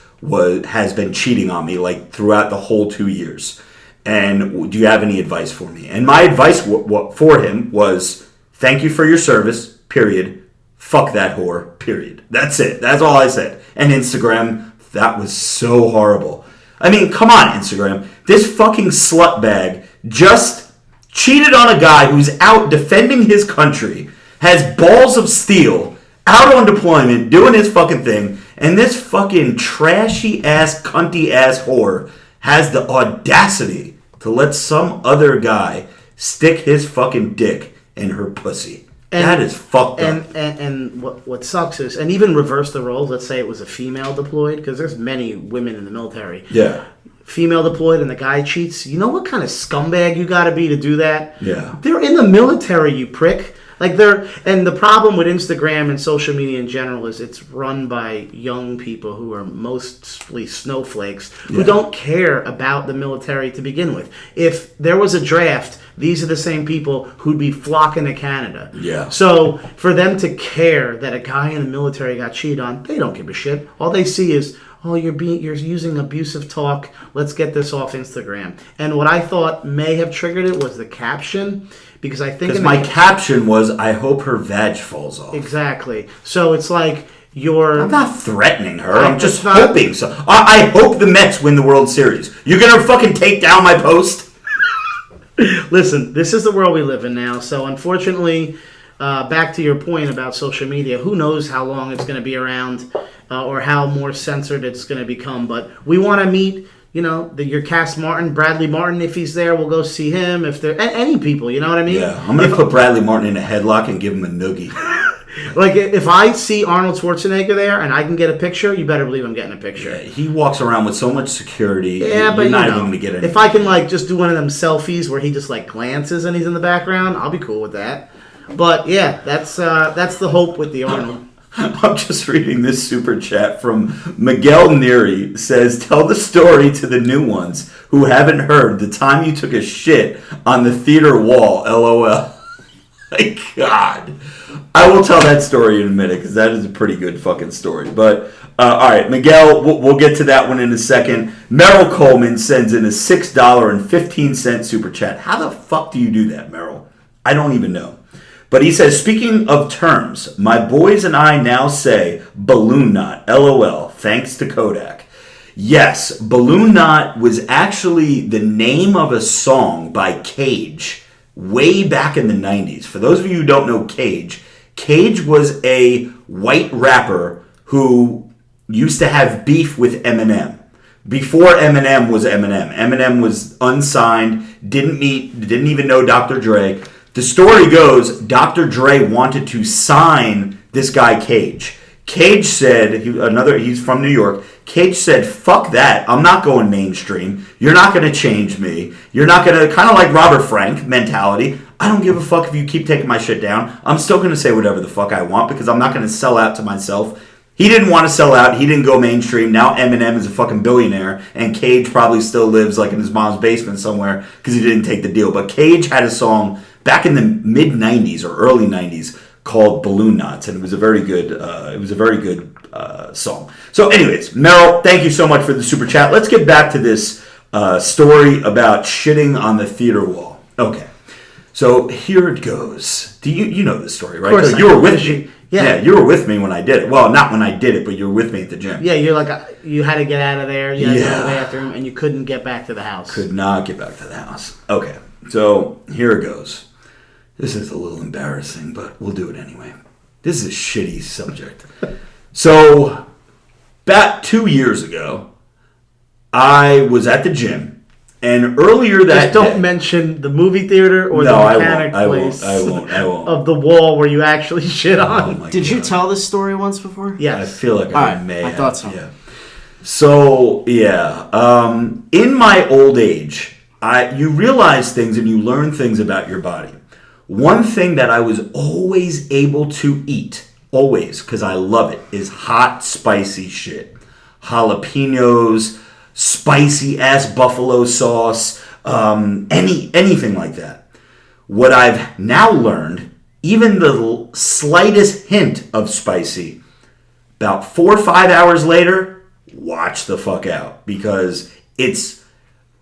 has been cheating on me throughout the whole 2 years. And do you have any advice for me?" And my advice for him was, "Thank you for your service, period. Fuck that whore, period." That's it. That's all I said. And Instagram, that was so horrible. I mean, come on, Instagram. This fucking slut bag just cheated on a guy who's out defending his country, has balls of steel, out on deployment, doing his fucking thing, and this fucking trashy-ass, cunty-ass whore has the audacity to let some other guy stick his fucking dick in her pussy. That is fucked up. And what sucks is, and even reverse the roles, let's say it was a female deployed, because there's many women in the military. Yeah. Female deployed and the guy cheats. You know what kind of scumbag you gotta be to do that? Yeah. They're in the military, you prick. And the problem with Instagram and social media in general is it's run by young people who are mostly snowflakes who don't care about the military to begin with. If there was a draft, these are the same people who'd be flocking to Canada. Yeah. So for them to care that a guy in the military got cheated on, they don't give a shit. All they see is, "Oh, you're using abusive talk. Let's get this off Instagram." And what I thought may have triggered it was the caption. Because my caption was, "I hope her vag falls off." Exactly. So it's like you're... I'm not threatening her. I'm just hoping so. I hope the Mets win the World Series. You're going to fucking take down my post? Listen, this is the world we live in now. So unfortunately, back to your point about social media, who knows how long it's going to be around or how more censored it's going to become. But we want to meet... your Cass Martin, Bradley Martin, if he's there, we'll go see him. If they're any people, you know what I mean? Yeah, I'm going to put Bradley Martin in a headlock and give him a noogie. Like, if I see Arnold Schwarzenegger there and I can get a picture, you better believe I'm getting a picture. Yeah, he walks around with so much security. Yeah, but you're not even going to get anything. If I can, just do one of them selfies where he just, glances and he's in the background, I'll be cool with that. But, yeah, that's the hope with the Arnold. I'm just reading this super chat from Miguel Neary. Says, tell the story to the new ones who haven't heard the time you took a shit on the theater wall, LOL. My God. I will tell that story in a minute because that is a pretty good fucking story. But, all right, Miguel, we'll get to that one in a second. Merrill Coleman sends in a $6.15 super chat. How the fuck do you do that, Merrill? I don't even know. But he says, speaking of terms, my boys and I now say balloon knot, LOL, thanks to Kodak. Yes, balloon knot was actually the name of a song by Cage way back in the 90s. For those of you who don't know Cage was a white rapper who used to have beef with Eminem. Before Eminem was Eminem. Eminem was unsigned, didn't even know Dr. Dre. The story goes, Dr. Dre wanted to sign this guy Cage. Cage said, he's from New York. Cage said, fuck that. I'm not going mainstream. You're not going to change me. You're not going to, kind of like Robert Frank mentality. I don't give a fuck if you keep taking my shit down. I'm still going to say whatever the fuck I want because I'm not going to sell out to myself. He didn't want to sell out. He didn't go mainstream. Now Eminem is a fucking billionaire, and Cage probably still lives in his mom's basement somewhere because he didn't take the deal. But Cage had a song back in the mid 90s or early 90s called Balloon Knots, and it was a very good song. So anyways, Merrill, thank you so much for the super chat. Let's get back to this story about shitting on the theater wall. Okay, so here it goes. Do you know this story, right? Of course, so you were with me. Yeah, you were with me when I did it. Well, not when I did it, but you were with me at the gym. Yeah, you had to get out of there. You had to go to the bathroom, and you couldn't get back to the house. Could not get back to the house. Okay, so here it goes. This is a little embarrassing, but we'll do it anyway. This is a shitty subject. So, about 2 years ago, I was at the gym, and earlier that Just don't mention the movie theater or the mechanic place. I won't. Of the wall where you actually shit on. Did you tell this story once before? Yes. I feel like I may have. I thought so. Yeah. So, yeah. In my old age, you realize things and you learn things about your body. One thing that I was always able to eat, always, because I love it, is hot, spicy shit. Jalapenos, spicy ass buffalo sauce, anything like that. What I've now learned, even the slightest hint of spicy, about 4 or 5 hours later, watch the fuck out, because it's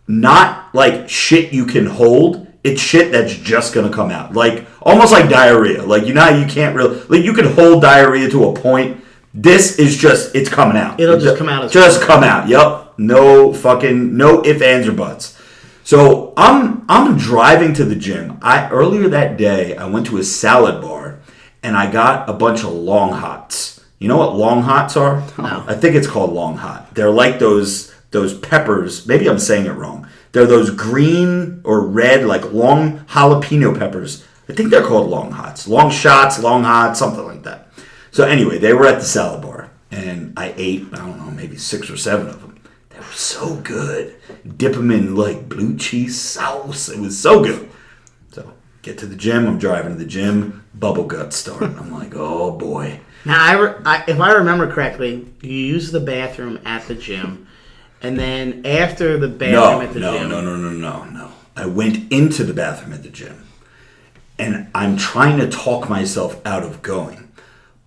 not like shit you can hold. It's shit that's just going to come out. Almost like diarrhea. You know how you can't really... you can hold diarrhea to a point. This is just... It's coming out. It'll just come out. Come out. Yep. No ifs, ands, or buts. So, I'm driving to the gym. Earlier that day, I went to a salad bar, and I got a bunch of long hots. You know what long hots are? No. I think it's called long hot. They're like those peppers. Maybe I'm saying it wrong. They're those green or red, long jalapeno peppers. I think they're called long hots. Long shots, long hots, something like that. So anyway, they were at the salad bar. And I ate, I don't know, maybe 6 or 7 of them. They were so good. Dip them in blue cheese sauce. It was so good. So get to the gym. I'm driving to the gym. Bubble guts start. I'm like, oh boy. Now, if I remember correctly, you use the bathroom at the gym. And then after the bathroom at the gym... No. I went into the bathroom at the gym. And I'm trying to talk myself out of going.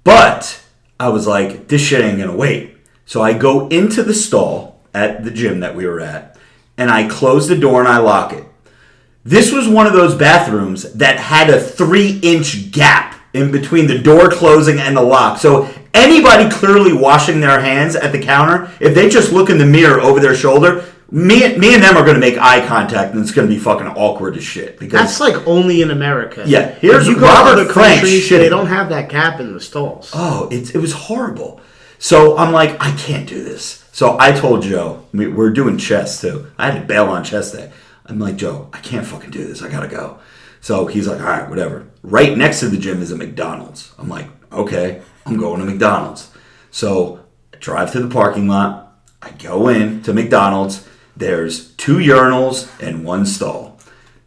But I was like, this shit ain't going to wait. So I go into the stall at the gym that we were at. And I close the door and I lock it. This was one of those bathrooms that had a 3-inch gap in between the door closing and the lock. So anybody clearly washing their hands at the counter, if they just look in the mirror over their shoulder, me and them are going to make eye contact, and it's going to be fucking awkward as shit. Because that's only in America. Yeah, here's if you go Robert to other Frank countries, shitting. they don't have that gap in the stalls. Oh, it was horrible. So I'm like, I can't do this. So I told Joe, we're doing chess too. I had to bail on chess day. I'm like, Joe, I can't fucking do this. I gotta go. So he's like, all right, whatever. Right next to the gym is a McDonald's. I'm like, okay, I'm going to McDonald's. So I drive to the parking lot. I go in to McDonald's. There's 2 urinals and 1 stall.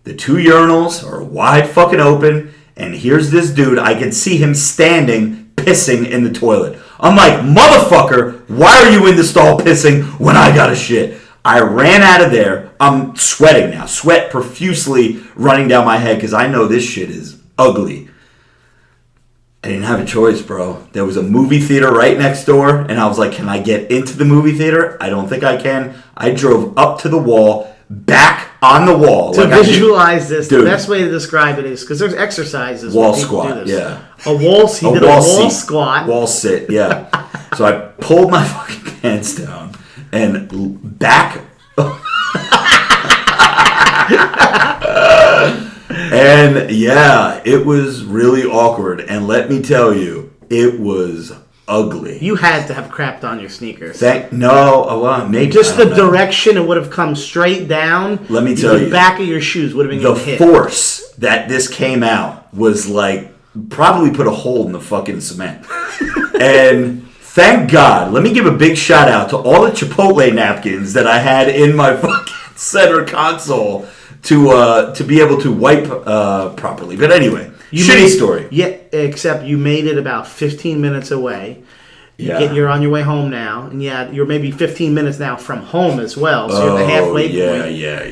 The 2 urinals are wide fucking open. And here's this dude. I can see him standing, pissing in the toilet. I'm like, motherfucker, why are you in the stall pissing when I got a shit? I ran out of there. I'm sweating now. Sweat profusely running down my head because I know this shit is ugly. I didn't have a choice, bro. There was a movie theater right next door, and I was like, can I get into the movie theater? I don't think I can. I drove up to the wall, back on the wall. To visualize this, the best way to describe it is, because there's exercises wall where people squat, do this. yeah. He did a wall squat. Wall sit, yeah. So I pulled my fucking pants down and back. And yeah, it was really awkward. And let me tell you, it was ugly. You had to have crapped on your sneakers. Maybe. Just the direction it would have come straight down. Let me tell you. The back of your shoes would have been the force that this came out was like probably put a hole in the fucking cement. And thank God, let me give a big shout out to all the Chipotle napkins that I had in my fucking center console to be able to wipe properly. But anyway, shitty story. Yeah, except you made it about 15 minutes away. You're on your way home now, and you're maybe 15 minutes now from home as well. So you're at the halfway point. Yeah.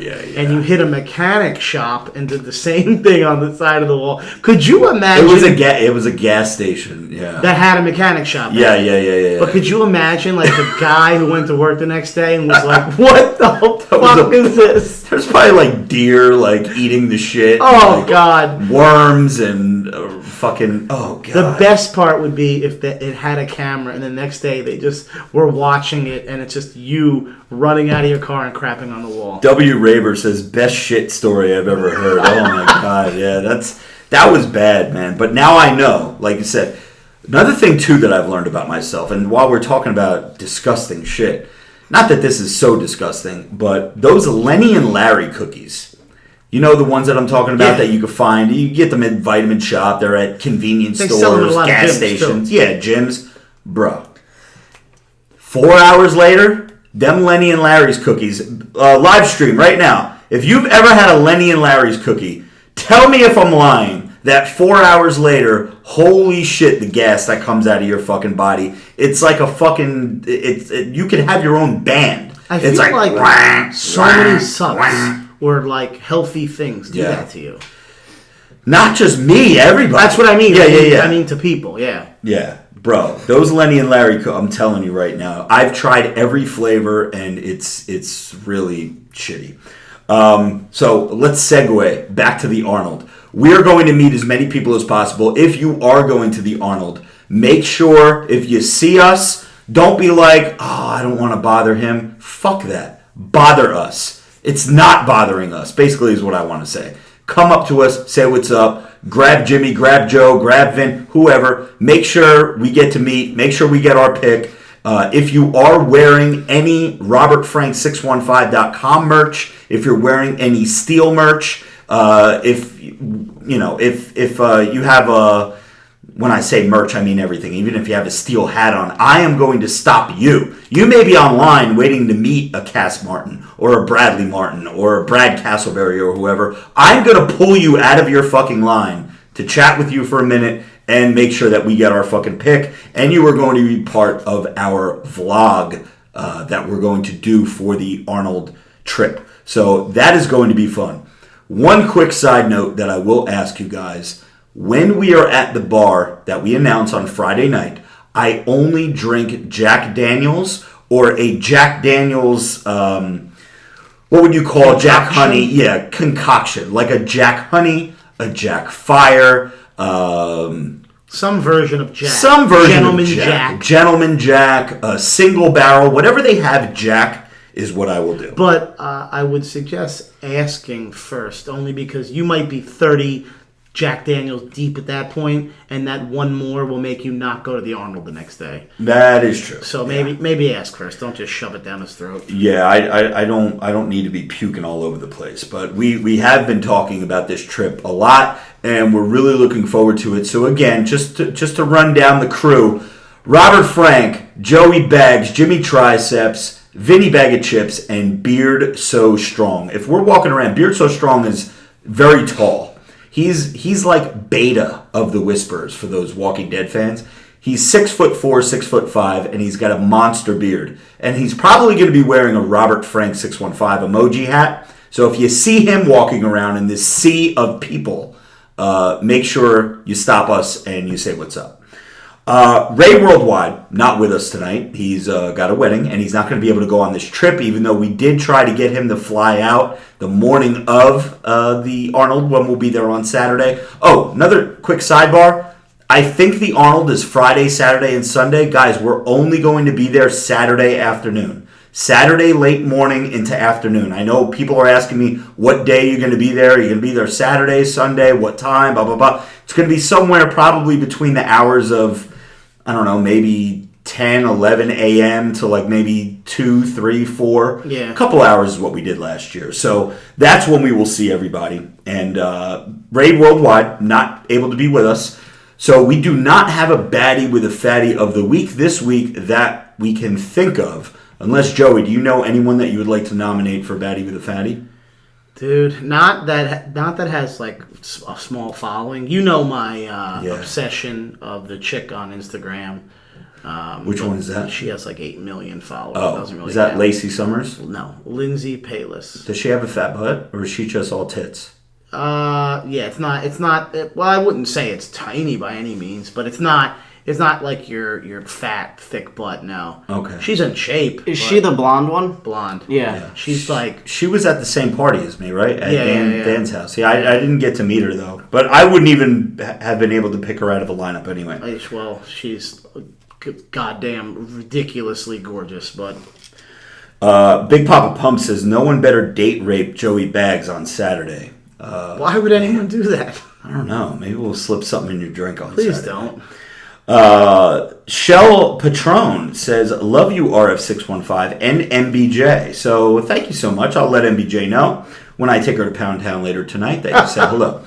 And you hit a mechanic shop and did the same thing on the side of the wall. Could you imagine? It was a gas station. Yeah. That had a mechanic shop. Yeah. But could you imagine, like, the guy who went to work the next day and was like, "What the fuck is this?" There's probably like deer like eating the shit. Oh like, God. Worms and fucking. Oh God. The best part would be if it had a camera. And the next day they just were watching it, and it's just you running out of your car and crapping on the wall. W. Raver says, best shit story I've ever heard. Oh my God, yeah, that was bad, man. But now I know, like you said. Another thing too that I've learned about myself, and while we're talking about disgusting shit, not that this is so disgusting, but those Lenny and Larry cookies. You know the ones that I'm talking about that you can find. You get them at Vitamin Shop. They're at convenience stores, gas stations. Yeah, gyms. Bro, 4 hours later, them Lenny and Larry's cookies, live stream right now. If you've ever had a Lenny and Larry's cookie, tell me if I'm lying that 4 hours later, holy shit, the gas that comes out of your fucking body. It's like a fucking, you can have your own band. I feel like so many subs or like healthy things do that to you. Not just me, everybody. That's what I mean. Yeah. I mean to people, yeah. Yeah. Bro, those Lenny and Larry, I'm telling you right now, I've tried every flavor and it's really shitty. So let's segue back to the Arnold. We're going to meet as many people as possible. If you are going to the Arnold, make sure if you see us, don't be like, I don't want to bother him. Fuck that. Bother us. It's not bothering us, basically is what I want to say. Come up to us, say what's up. Grab Jimmy, grab Joe, grab Vin, whoever. Make sure we get to meet. Make sure we get our pick. If you are wearing any RobertFrank615.com merch, if you're wearing any Steel merch, if you have a, when I say merch, I mean everything. Even if you have a Steel hat on, I am going to stop you. You may be online waiting to meet a Cass Martin or a Bradley Martin or a Brad Castleberry or whoever. I'm going to pull you out of your fucking line to chat with you for a minute and make sure that we get our fucking pick. And you are going to be part of our vlog that we're going to do for the Arnold trip. So that is going to be fun. One quick side note that I will ask you guys. When we are at the bar that we announce on Friday night, I only drink Jack Daniels or a Jack Daniels, what would you call concoction? Jack Honey? Yeah, concoction. Like a Jack Honey, a Jack Fire, some version of Jack. Some version Gentleman of Jack. Gentleman Jack, a single barrel, whatever they have Jack is what I will do. But I would suggest asking first, only because you might be 30 Jack Daniels deep at that point, and that one more will make you not go to the Arnold the next day. That is true. So maybe ask first. Don't just shove it down his throat. Yeah, I don't need to be puking all over the place. But we have been talking about this trip a lot, and we're really looking forward to it. So again, just to run down the crew: Robert Frank, Joey Bags, Jimmy Triceps, Vinny Bag of Chips, and Beard So Strong. If we're walking around, Beard So Strong is very tall. He's like Beta of the Whisperers for those Walking Dead fans. He's 6'4", 6'5", and he's got a monster beard. And he's probably going to be wearing a Robert Frank 615 emoji hat. So if you see him walking around in this sea of people, make sure you stop us and you say what's up. Ray Worldwide, not with us tonight. He's got a wedding, and he's not going to be able to go on this trip, even though we did try to get him to fly out the morning of the Arnold, when we'll be there on Saturday. Oh, another quick sidebar. I think the Arnold is Friday, Saturday, and Sunday. Guys, we're only going to be there Saturday afternoon. Saturday late morning into afternoon. I know people are asking me what day you're going to be there. Are you going to be there Saturday, Sunday, what time, blah, blah, blah. It's going to be somewhere probably between the hours of, I don't know, maybe 10, 11 a.m. to like maybe 2, 3, 4. Yeah. A couple hours is what we did last year. So that's when we will see everybody. And Raid Worldwide, not able to be with us. So we do not have a baddie with a fatty of the week this week that we can think of. Unless, Joey, do you know anyone that you would like to nominate for baddie with a fatty? Dude, not that has like a small following. You know my obsession of the chick on Instagram. Which one is that? She has like 8 million followers. Oh, is that Lacey Summers? No, Lindsay Palis. Does she have a fat butt, or is she just all tits? Yeah, it's not. Well, I wouldn't say it's tiny by any means, but it's not. It's not like your fat, thick butt. No. Okay. She's in shape. Is she the blonde one? Blonde? Yeah. She's like. She was at the same party as me, right? At Yeah. Dan's house. Yeah, I didn't get to meet her though, but I wouldn't even have been able to pick her out of the lineup anyway. Well, she's goddamn ridiculously gorgeous, but. Big Papa Pump says no one better date rape Joey Bags on Saturday. Why would anyone do that? I don't know. Maybe we'll slip something in your drink on Please Saturday. don't. Shell Patron says, love you RF615 and MBJ. So thank you so much. I'll let MBJ know when I take her to Pound Town later tonight that you said hello.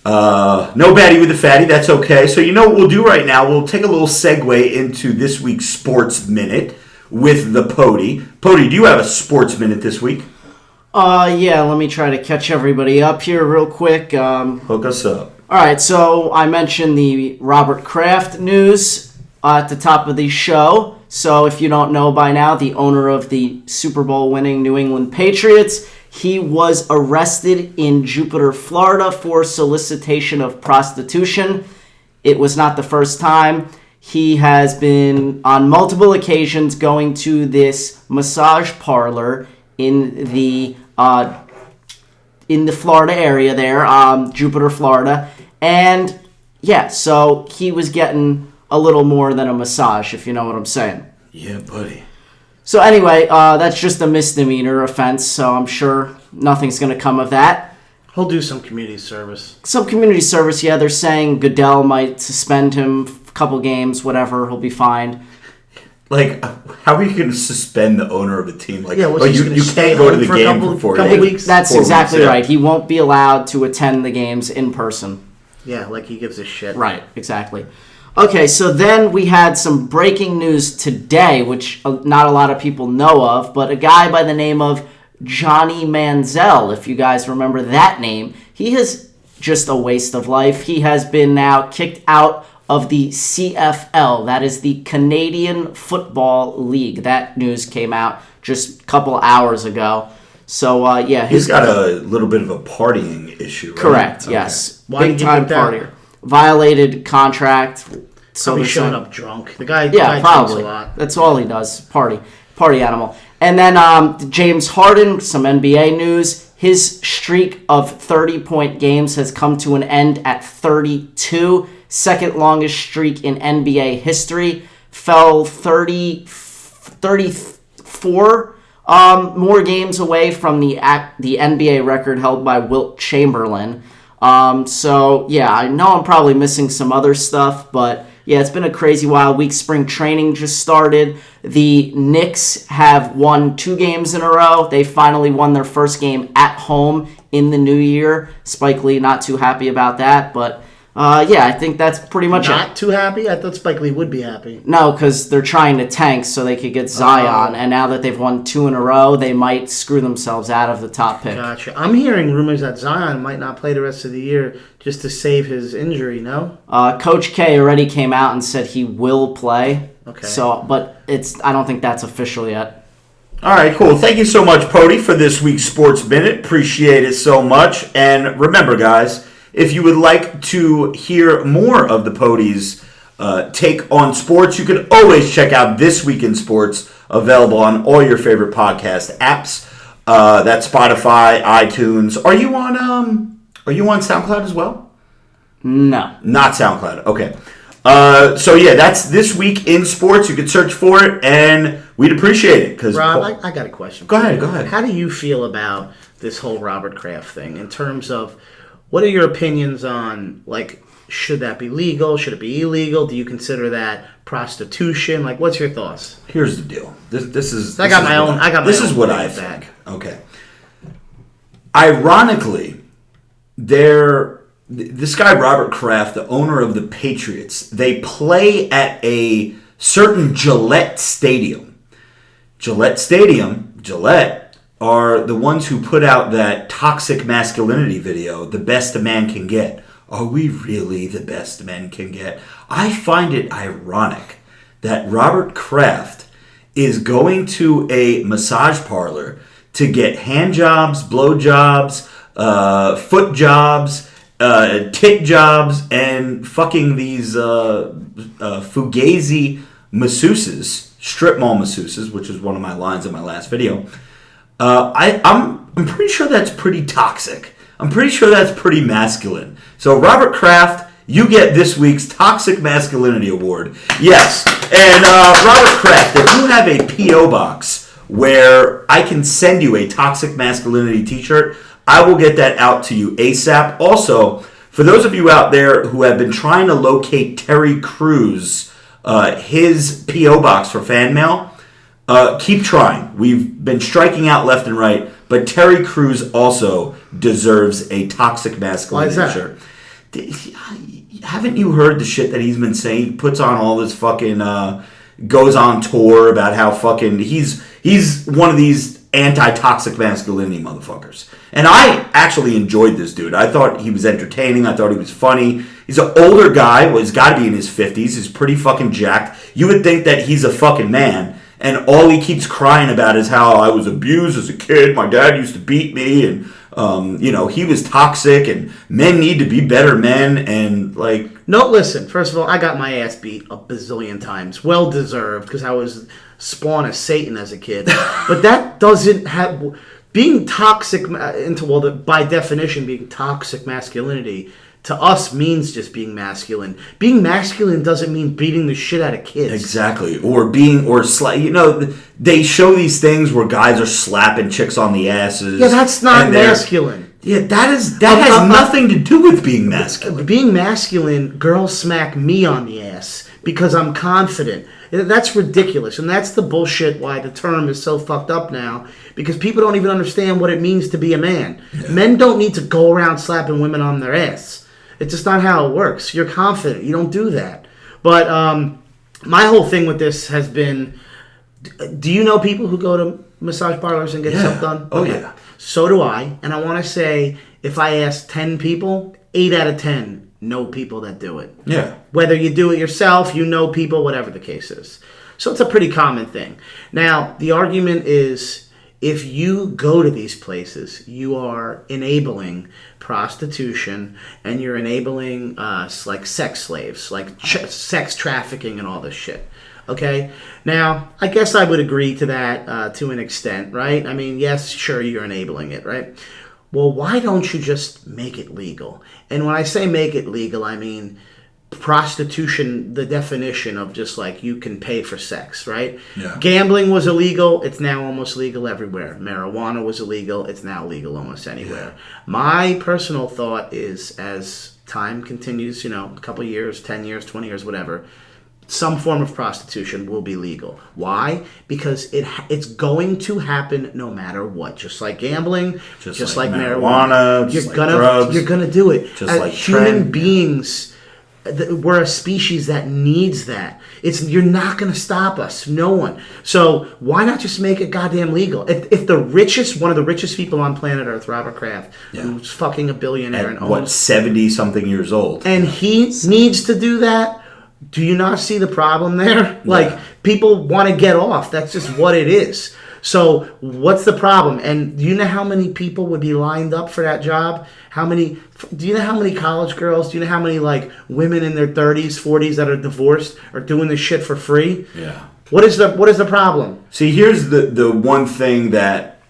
No baddie with the fatty. That's okay. So you know what we'll do right now? We'll take a little segue into this week's Sports Minute with the Pody. Pody, do you have a Sports Minute this week? Yeah, let me try to catch everybody up here real quick. Hook us up. All right, so I mentioned the Robert Kraft news at the top of the show. So if you don't know by now, the owner of the Super Bowl winning New England Patriots, he was arrested in Jupiter, Florida for solicitation of prostitution. It was not the first time. He has been on multiple occasions going to this massage parlor in the Florida area there, Jupiter, Florida. And, yeah, so he was getting a little more than a massage, if you know what I'm saying. Yeah, buddy. So anyway, that's just a misdemeanor offense, so I'm sure nothing's going to come of that. He'll do some community service. Some community service, yeah. They're saying Goodell might suspend him a couple games, whatever. He'll be fined. Like, how are you going to suspend the owner of a team? Like, Yeah, you can't go to the game for 4 couple days. weeks. That's 4 exactly weeks, yeah. right. He won't be allowed to attend the games in person. Yeah, like he gives a shit. Right, exactly. Okay, so then we had some breaking news today, which not a lot of people know of, but a guy by the name of Johnny Manziel, if you guys remember that name, he is just a waste of life. He has been now kicked out of the CFL, that is the Canadian Football League. That news came out just a couple hours ago. So, yeah. He's got a little bit of a partying issue, right? Correct, Okay. yes. Why Big did you time get that? partier. Violated contract. So Probably they're showing saying- up drunk. The guy Yeah, probably. drinks a lot. That's all he does. Party animal. And then James Harden, some NBA news. His streak of 30-point games has come to an end at 32. Second longest streak in NBA history. Fell 34 more games away from the NBA record held by Wilt Chamberlain. So, yeah, I know I'm probably missing some other stuff, but yeah, it's been a crazy wild week. Spring training just started. The Knicks have won 2 games in a row. They finally won their first game at home in the new year. Spike Lee not too happy about that, but yeah, I think that's pretty much it. Not too happy? I thought Spike Lee would be happy. No, because they're trying to tank so they could get Zion, and now that they've won 2 in a row, they might screw themselves out of the top pick. Gotcha. I'm hearing rumors that Zion might not play the rest of the year just to save his injury, no? Coach K already came out and said he will play. Okay. So, but I don't think that's official yet. All right, cool. Thank you so much, Pody, for this week's Sports Minute. Appreciate it so much. And remember, guys, if you would like to hear more of the Pody's take on sports, you can always check out This Week in Sports, available on all your favorite podcast apps. That's Spotify, iTunes. Are you on SoundCloud as well? No. Not SoundCloud. Okay. So yeah, that's This Week in Sports. You can search for it, and we'd appreciate it. Rob, I got a question. Go ahead. How do you feel about this whole Robert Kraft thing in terms of what are your opinions on, like, should that be legal? Should it be illegal? Do you consider that prostitution? Like, what's your thoughts? Here's the deal. This is what I think. Okay. Ironically, this guy Robert Kraft, the owner of the Patriots, they play at a certain Gillette Stadium. Gillette are the ones who put out that toxic masculinity video, The Best a Man Can Get. Are we really the best men can get? I find it ironic that Robert Kraft is going to a massage parlor to get hand jobs, blow jobs, foot jobs, tit jobs, and fucking these fugazi masseuses, strip mall masseuses, which is one of my lines in my last video. I'm pretty sure that's pretty toxic. I'm pretty sure that's pretty masculine. So Robert Kraft, you get this week's Toxic Masculinity Award. Yes. And Robert Kraft, if you have a P.O. box where I can send you a Toxic Masculinity t-shirt, I will get that out to you ASAP. Also, for those of you out there who have been trying to locate Terry Crews, his P.O. box for fan mail, keep trying. We've been striking out left and right, but Terry Crews also deserves a Toxic Masculinity shirt. Haven't you heard the shit that he's been saying? He puts on all this fucking, goes on tour about how fucking, he's one of these anti-toxic masculinity motherfuckers. And I actually enjoyed this dude. I thought he was entertaining. I thought he was funny. He's an older guy. Well, he's got to be in his 50s. He's pretty fucking jacked. You would think that he's a fucking man. And all he keeps crying about is how I was abused as a kid. My dad used to beat me, and he was toxic. And men need to be better men. And like, no, listen. First of all, I got my ass beat a bazillion times, well deserved, because I was spawn of Satan as a kid. But that doesn't have being toxic by definition, being toxic masculinity to us means just being masculine. Being masculine doesn't mean beating the shit out of kids. Exactly. They show these things where guys are slapping chicks on the asses. Yeah, that's not masculine. Yeah, that has nothing to do with being masculine. Being masculine, girls smack me on the ass because I'm confident. That's ridiculous, and that's the bullshit why the term is so fucked up now, because people don't even understand what it means to be a man. Yeah. Men don't need to go around slapping women on their ass. It's just not how it works. You're confident. You don't do that. But my whole thing with this has been, do you know people who go to massage parlors and get stuff done? Oh, yeah. So do I. And I want to say, if I ask 10 people, 8 out of 10 know people that do it. Yeah. Whether you do it yourself, you know people, whatever the case is. So it's a pretty common thing. Now, the argument is, if you go to these places, you are enabling prostitution, and you're enabling like sex slaves, like sex trafficking and all this shit. Okay? Now, I guess I would agree to that to an extent, right? I mean, yes, sure, you're enabling it, right? Well, why don't you just make it legal? And when I say make it legal, I mean prostitution, the definition of just like you can pay for sex, right? Yeah. Gambling was illegal. It's now almost legal everywhere. Marijuana was illegal. It's now legal almost anywhere. Yeah. My personal thought is as time continues, a couple of years, 10 years, 20 years, whatever, some form of prostitution will be legal. Why? Because it's going to happen no matter what. Just like gambling, just like marijuana, drugs. You're gonna do it. Just like human beings, we're a species that needs that. You're not gonna stop us. No one. So why not just make it goddamn legal? If one of the richest people on planet Earth, Robert Kraft, who's fucking a billionaire and owns 70-something years old, and he needs to do that. Do you not see the problem there? Like, people want to get off. That's just what it is. So, what's the problem? And do you know how many people would be lined up for that job? Do you know how many college girls, do you know how many, like, women in their 30s, 40s that are divorced are doing this shit for free? Yeah. What is the problem? See, here's the one thing that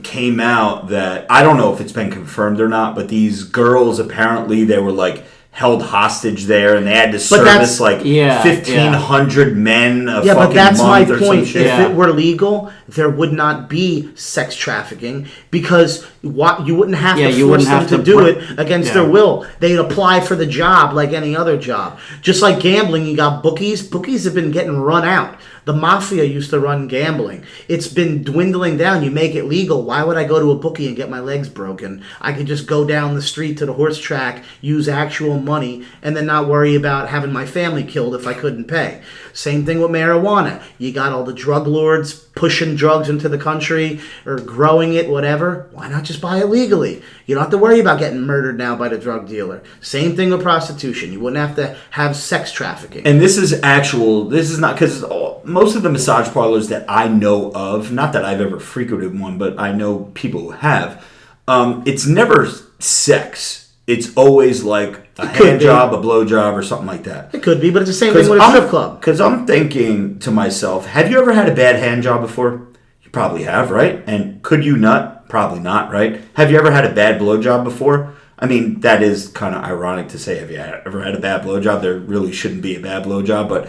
came out that I don't know if it's been confirmed or not, but these girls, apparently, they were, like, held hostage there, and they had to service 1,500 men a fucking month or some shit. Yeah, but that's my point. If it were legal, there would not be sex trafficking because you wouldn't have to force them to do it against their will. They'd apply for the job like any other job. Just like gambling, you got bookies. Bookies have been getting run out. The mafia used to run gambling. It's been dwindling down. You make it legal. Why would I go to a bookie and get my legs broken? I could just go down the street to the horse track, use actual money, and then not worry about having my family killed if I couldn't pay. Same thing with marijuana. You got all the drug lords pushing drugs into the country or growing it, whatever. Why not just buy it legally? You don't have to worry about getting murdered now by the drug dealer. Same thing with prostitution. You wouldn't have to have sex trafficking. And this is not, because most of the massage parlors that I know of, not that I've ever frequented one, but I know people who have, it's never sex. It's always like a hand job, a blow job, or something like that. It could be, but it's the same thing with a strip club. Because I'm thinking to myself, have you ever had a bad hand job before? You probably have, right? And could you nut? Probably not, right? Have you ever had a bad blow job before? I mean, that is kind of ironic to say, have you ever had a bad blow job? There really shouldn't be a bad blow job, but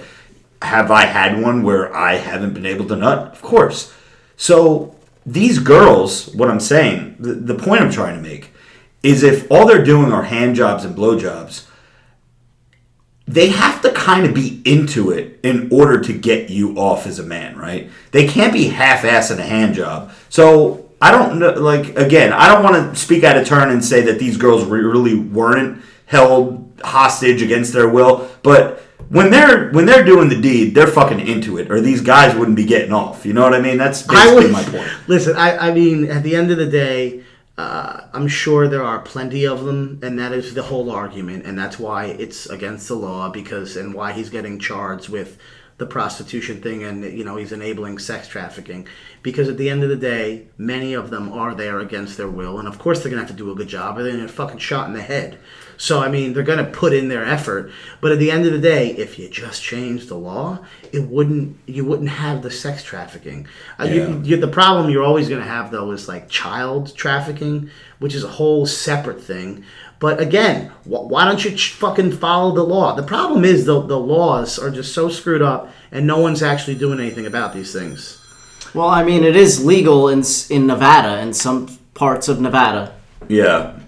have I had one where I haven't been able to nut? Of course. So these girls, what I'm saying, the point I'm trying to make, is if all they're doing are hand jobs and blow jobs, they have to kind of be into it in order to get you off as a man, right? They can't be half-assing a hand job. So I don't know, like, again, I don't want to speak out of turn and say that these girls really weren't held hostage against their will, but when they're doing the deed, they're fucking into it, or these guys wouldn't be getting off. You know what I mean? That's basically my point. Listen, I mean, at the end of the day, I'm sure there are plenty of them, and that is the whole argument, and that's why it's against the law, and why he's getting charged with the prostitution thing, and he's enabling sex trafficking, because at the end of the day, many of them are there against their will, and of course they're gonna have to do a good job, or they're gonna get fucking shot in the head. So I mean, they're gonna put in their effort, but at the end of the day, if you just change the law, you wouldn't have the sex trafficking. The problem you're always gonna have though is like child trafficking, which is a whole separate thing. But again, why don't you fucking follow the law? The problem is the laws are just so screwed up, and no one's actually doing anything about these things. Well, I mean, it is legal in Nevada, in some parts of Nevada. Yeah.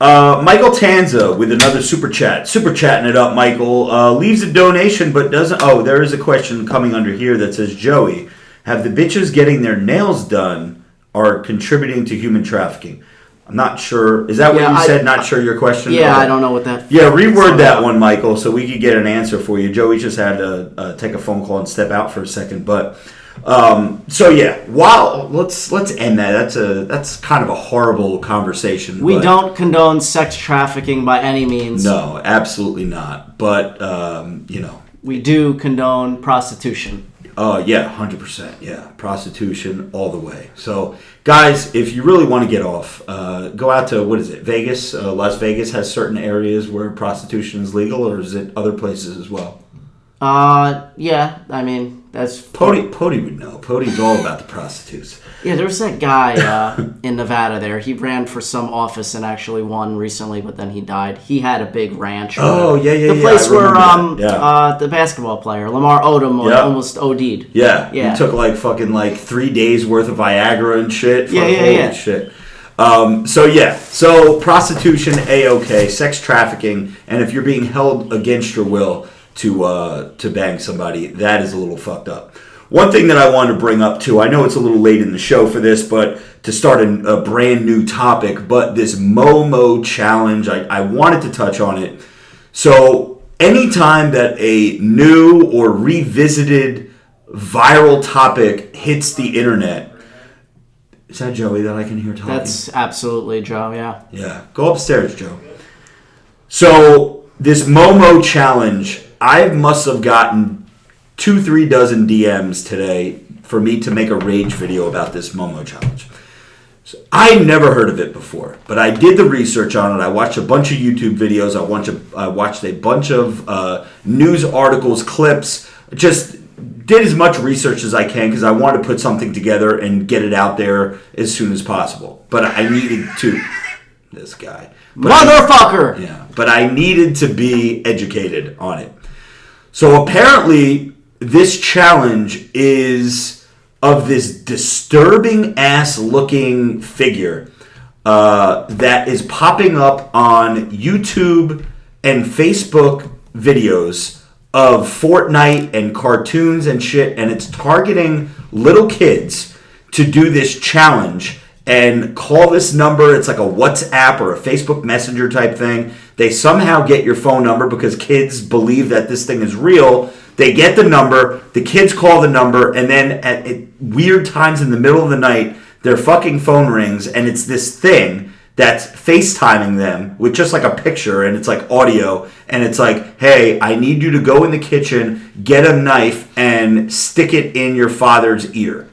Michael Tanza with another super chat. Super chatting it up, Michael. Leaves a donation but doesn't... Oh, there is a question coming under here that says, Joey, have the bitches getting their nails done are contributing to human trafficking? I'm not sure. Is that what you said? Not sure your question? Yeah, I don't know what that... Yeah, reword that one, Michael, so we could get an answer for you. Joey just had to take a phone call and step out for a second, but... let's end that. That's kind of a horrible conversation. We don't condone sex trafficking by any means. No, absolutely not. But we do condone prostitution. 100%. Yeah, prostitution all the way. So, guys, if you really want to get off, go out to Vegas. Las Vegas has certain areas where prostitution is legal, or is it other places as well? Yeah. I mean, That's Pody would know. Pody's all about the prostitutes. Yeah, there was that guy in Nevada there. He ran for some office and actually won recently, but then he died. He had a big ranch. Oh, yeah. The place where that. the basketball player, Lamar Odom, almost OD'd. Yeah. Yeah. He took like fucking 3 days worth of Viagra and shit. Yeah. Shit. So prostitution, A-OK, sex trafficking, and if you're being held against your will to bang somebody, that is a little fucked up. One thing that I wanted to bring up too, I know it's a little late in the show for this, but to start a brand new topic, but this Momo challenge, I wanted to touch on it. So anytime that a new or revisited viral topic hits the internet, is that Joey that I can hear talking? That's absolutely Joe, yeah. Yeah, go upstairs, Joe. So this Momo challenge, I must have gotten 2-3 dozen DMs today for me to make a rage video about this Momo challenge. So I never heard of it before, but I did the research on it. I watched a bunch of YouTube videos. I watched a bunch of news articles, clips. Just did as much research as I can because I wanted to put something together and get it out there as soon as possible. But I needed to... This guy. Motherfucker! Yeah, but I needed to be educated on it. So apparently, this challenge is of this disturbing ass looking figure that is popping up on YouTube and Facebook videos of Fortnite and cartoons and shit, and it's targeting little kids to do this challenge and call this number. It's like a WhatsApp or a Facebook Messenger type thing. They somehow get your phone number because kids believe that this thing is real. They get the number, the kids call the number, and then at weird times in the middle of the night, their fucking phone rings, and it's this thing that's FaceTiming them with just like a picture, and it's like audio, and it's like, hey, I need you to go in the kitchen, get a knife, and stick it in your father's ear.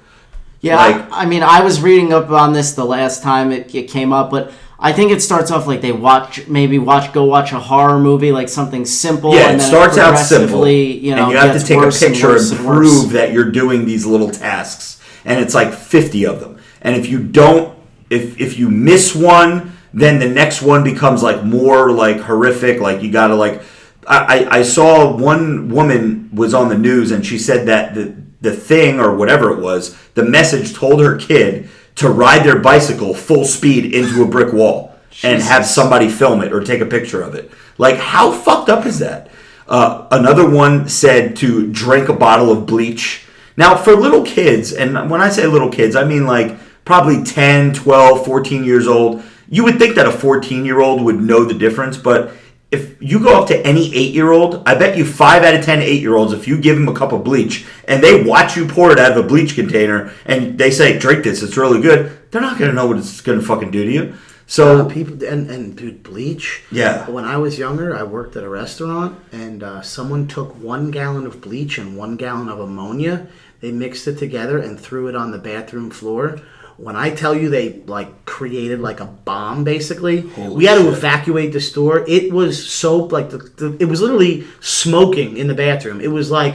Yeah, I mean, I was reading up on this the last time it came up, but I think it starts off like they go watch a horror movie, like something simple. Yeah, and it then starts out simple, and you have to take a picture and prove that you're doing these little tasks, and it's like 50 of them. And if you don't, if you miss one, then the next one becomes like more like horrific. Like you gotta like, I saw one woman was on the news and she said that the thing or whatever it was, the message told her kid to ride their bicycle full speed into a brick wall and have somebody film it or take a picture of it. Like, how fucked up is that? Another one said to drink a bottle of bleach. Now, for little kids, and when I say little kids, I mean like probably 10, 12, 14 years old. You would think that a 14-year-old would know the difference, but if you go up to any 8-year-old, I bet you 5 out of 10 8-year-olds, if you give them a cup of bleach and they watch you pour it out of a bleach container and they say, drink this, it's really good, they're not going to know what it's going to fucking do to you. So people and dude, bleach. Yeah. When I was younger, I worked at a restaurant, and someone took 1 gallon of bleach and 1 gallon of ammonia. They mixed it together and threw it on the bathroom floor. When I tell you they like created like a bomb, basically, we had to evacuate the store. It was so like it was literally smoking in the bathroom. It was like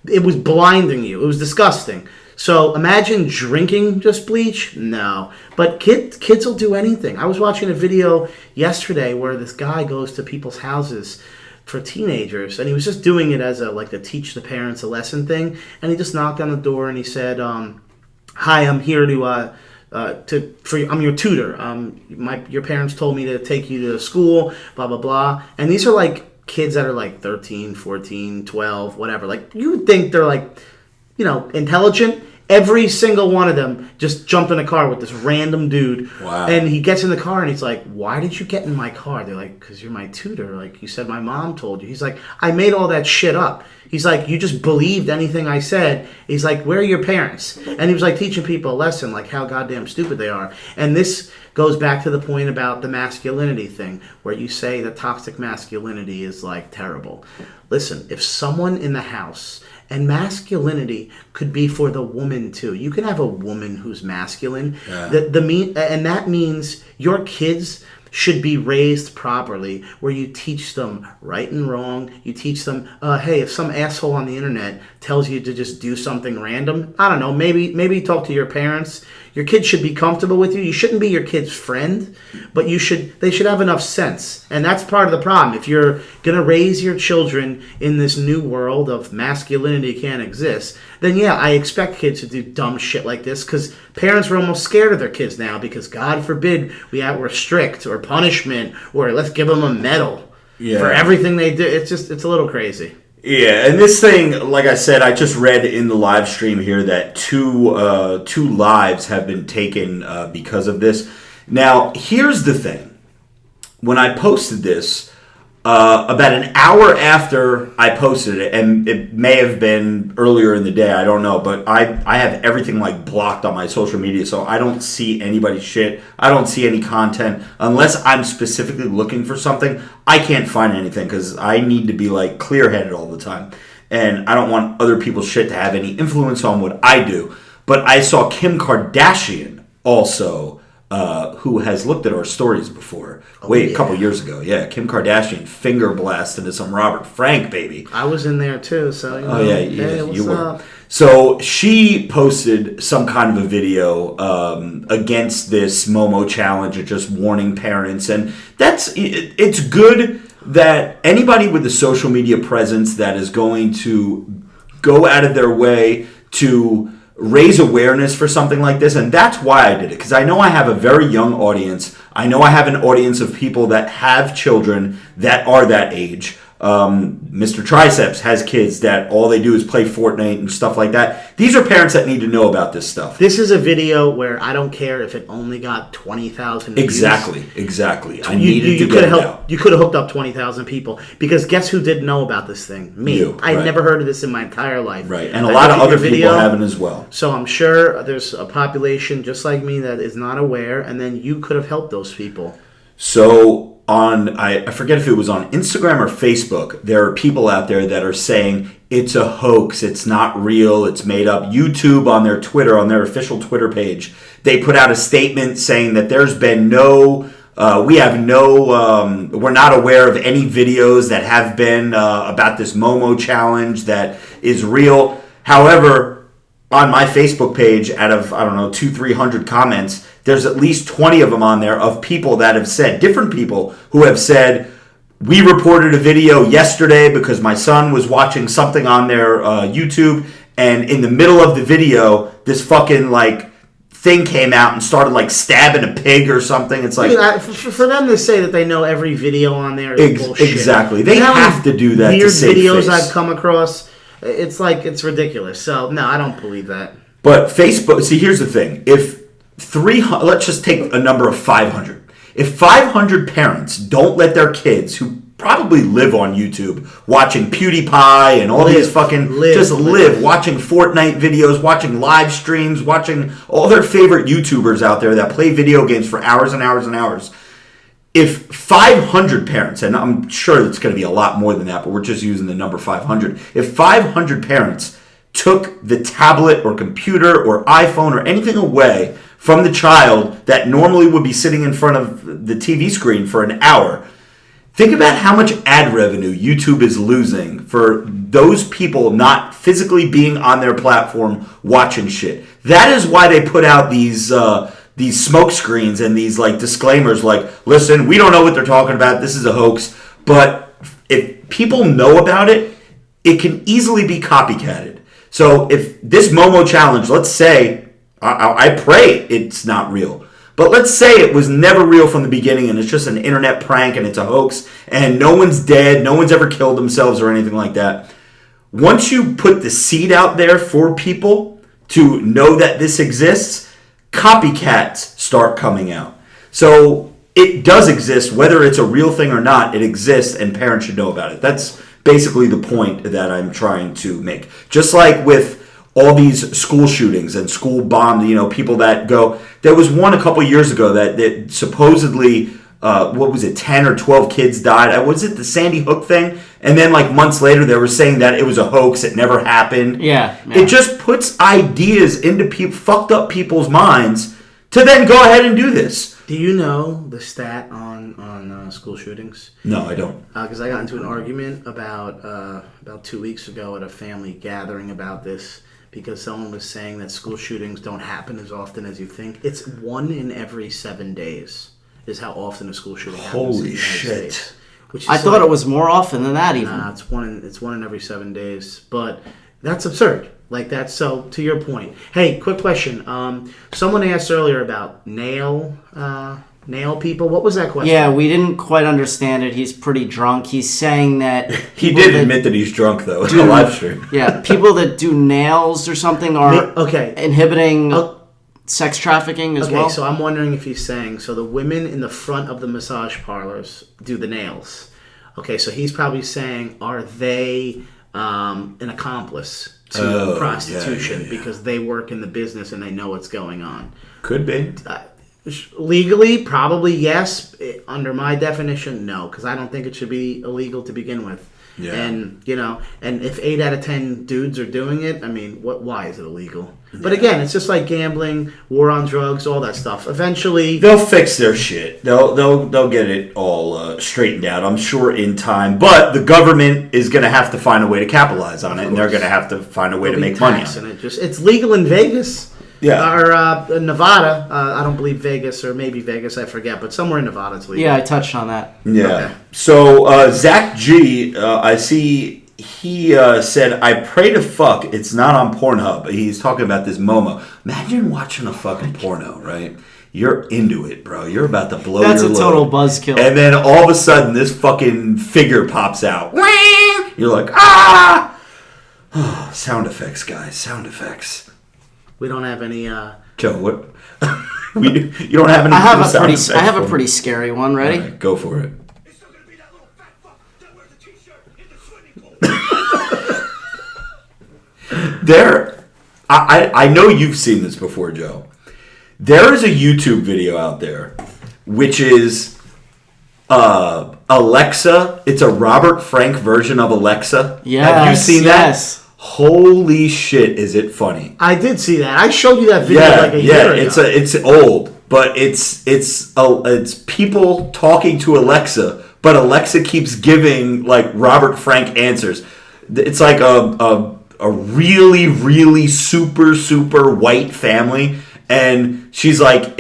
it was blinding you. It was disgusting. So imagine drinking just bleach. No, but kids will do anything. I was watching a video yesterday where this guy goes to people's houses for teenagers, and he was just doing it as a like to teach the parents a lesson thing. And he just knocked on the door and he said, "Hi, I'm here I'm your tutor. Your parents told me to take you to school, blah, blah, blah." And these are like kids that are like 13, 14, 12, whatever. Like you would think they're like, intelligent. Every single one of them just jumped in a car with this random dude. Wow. And he gets in the car and he's like, "Why did you get in my car?" They're like, "Because you're my tutor. Like you said, my mom told you." He's like, "I made all that shit up." He's like, "You just believed anything I said." He's like, "Where are your parents?" And he was like teaching people a lesson, like how goddamn stupid they are. And this goes back to the point about the masculinity thing, where you say that toxic masculinity is like terrible. Listen, if someone in the house, and masculinity could be for the woman too. You can have a woman who's masculine. Yeah. And that means your kids should be raised properly, where you teach them right and wrong. You teach them, hey, if some asshole on the internet tells you to just do something random, I don't know, maybe talk to your parents. Your kids should be comfortable with you. You shouldn't be your kid's friend, but they should have enough sense. And that's part of the problem. If you're going to raise your children in this new world of masculinity can't exist, then yeah, I expect kids to do dumb shit like this, because parents are almost scared of their kids now, because God forbid we're strict or punishment, or let's give them a medal for everything they do. It's a little crazy. Yeah, and this thing, like I said, I just read in the live stream here that two lives have been taken because of this. Now, here's the thing. When I posted this, about an hour after I posted it, and it may have been earlier in the day, I don't know, but I have everything like blocked on my social media, so I don't see anybody's shit. I don't see any content. Unless I'm specifically looking for something, I can't find anything, because I need to be like clear-headed all the time. And I don't want other people's shit to have any influence on what I do. But I saw Kim Kardashian also, who has looked at our stories before. A couple years ago. Yeah, Kim Kardashian finger blast into some Robert Frank, baby. I was in there too, so you know, hey, what's you were. up? So she posted some kind of a video against this Momo challenge, and just warning parents, and it's good that anybody with a social media presence that is going to go out of their way to raise awareness for something like this, and that's why I did it, because I know I have a very young audience. I know I have an audience of people that have children that are that age. Mr. Triceps has kids that all they do is play Fortnite and stuff like that. These are parents that need to know about this stuff. This is a video where I don't care if it only got 20,000 views. Exactly. I needed to get it out. You could have hooked up 20,000 people, because guess who didn't know about this thing? Me. You, I right. never heard of this in my entire life. Right, and a lot of other people haven't as well. So I'm sure there's a population just like me that is not aware, and then you could have helped those people. So I forget if it was on Instagram or Facebook, there are people out there that are saying it's a hoax, it's not real, it's made up. YouTube on their Twitter, on their official Twitter page, they put out a statement saying that there's been we're not aware of any videos that have been about this Momo challenge that is real. However, on my Facebook page, out of, 200-300 comments, there's at least 20 of them on there of people that have said, different people who have said, we reported a video yesterday because my son was watching something on their YouTube, and in the middle of the video, this fucking thing came out and started stabbing a pig or something. It's like, for them to say that they know every video on there is bullshit. Exactly. They have to do that. Weird to save videos face. I've come across. It's ridiculous. So no, I don't believe that. But Facebook. See, here's the thing. If 300, let's just take a number of 500. If 500 parents don't let their kids, who probably live on YouTube, watching PewDiePie and all these fucking live watching Fortnite videos, watching live streams, watching all their favorite YouTubers out there that play video games for hours and hours and hours. If 500 parents, and I'm sure it's going to be a lot more than that, but we're just using the number 500. If 500 parents took the tablet or computer or iPhone or anything away from the child that normally would be sitting in front of the TV screen for an hour, think about how much ad revenue YouTube is losing for those people not physically being on their platform watching shit. That is why they put out these smoke screens and these disclaimers listen, we don't know what they're talking about, this is a hoax. But if people know about it, it can easily be copycatted. So if this Momo challenge, let's say, I pray it's not real, but let's say it was never real from the beginning and it's just an internet prank and it's a hoax and no one's dead, no one's ever killed themselves or anything like that. Once you put the seed out there for people to know that this exists, copycats start coming out. So it does exist, whether it's a real thing or not, it exists and parents should know about it. That's basically the point that I'm trying to make. Just like with all these school shootings and school bombs, people that go. There was one a couple years ago that supposedly, 10 or 12 kids died. Was it the Sandy Hook thing? And then months later they were saying that it was a hoax, it never happened. Yeah. It just puts ideas into fucked up people's minds to then go ahead and do this. Do you know the stat on school shootings? No, I don't. Because I got into an argument about 2 weeks ago at a family gathering about this because someone was saying that school shootings don't happen as often as you think. It's 1 in every 7 days is how often a school shooting happens in the Holy United shit. States. Which is I thought it was more often than that even. Nah, it's one in every 7 days. But that's absurd. Like that's so. To your point. Hey, quick question. Someone asked earlier about nail people. What was that question? Yeah, we didn't quite understand it. He's pretty drunk. He's saying that He did admit that he's drunk, though, in the live stream. Yeah, people that do nails or something are inhibiting sex trafficking as well. Okay, so I'm wondering if he's saying, so the women in the front of the massage parlors do the nails. Okay, so he's probably saying, are they an accomplice to prostitution because they work in the business and they know what's going on? Could be. Legally, probably yes. Under my definition, no, because I don't think it should be illegal to begin with. Yeah. And and if 8 out of 10 dudes are doing it, I mean, why is it illegal? But again, it's just like gambling, war on drugs, all that stuff. Eventually, they'll fix their shit. They'll get it all straightened out, I'm sure, in time. But the government is going to have to find a way to capitalize on it, and they're going to have to find a way to make money on it. It's legal in Vegas. Yeah. Or Nevada. I don't believe Vegas, or maybe Vegas, I forget. But somewhere in Nevada it's legal. Yeah, I touched on that. Yeah. Okay. So, Zach G, I see he said, I pray to fuck. It's not on Pornhub. He's talking about this Momo. Imagine watching a fucking porno, right? You're into it, bro. You're about to blow That's your a load. total buzzkill. And then all of a sudden, this fucking figure pops out. You're like, ah! Sound effects, guys. Sound effects. We don't have any. Joe, what? You don't have any. I have a pretty scary one. Ready? All right, go for it. It's still gonna be that little fat fuck that wears a t-shirt in the swimming pool. I know you've seen this before, Joe. There is a YouTube video out there, which is Alexa. It's a Robert Frank version of Alexa. Yes, have you seen that? Yes. Holy shit, is it funny? I did see that. I showed you that video like a year ago. It's old, but it's people talking to Alexa, but Alexa keeps giving like Robert Frank answers. It's like a really, really super white family, and she's like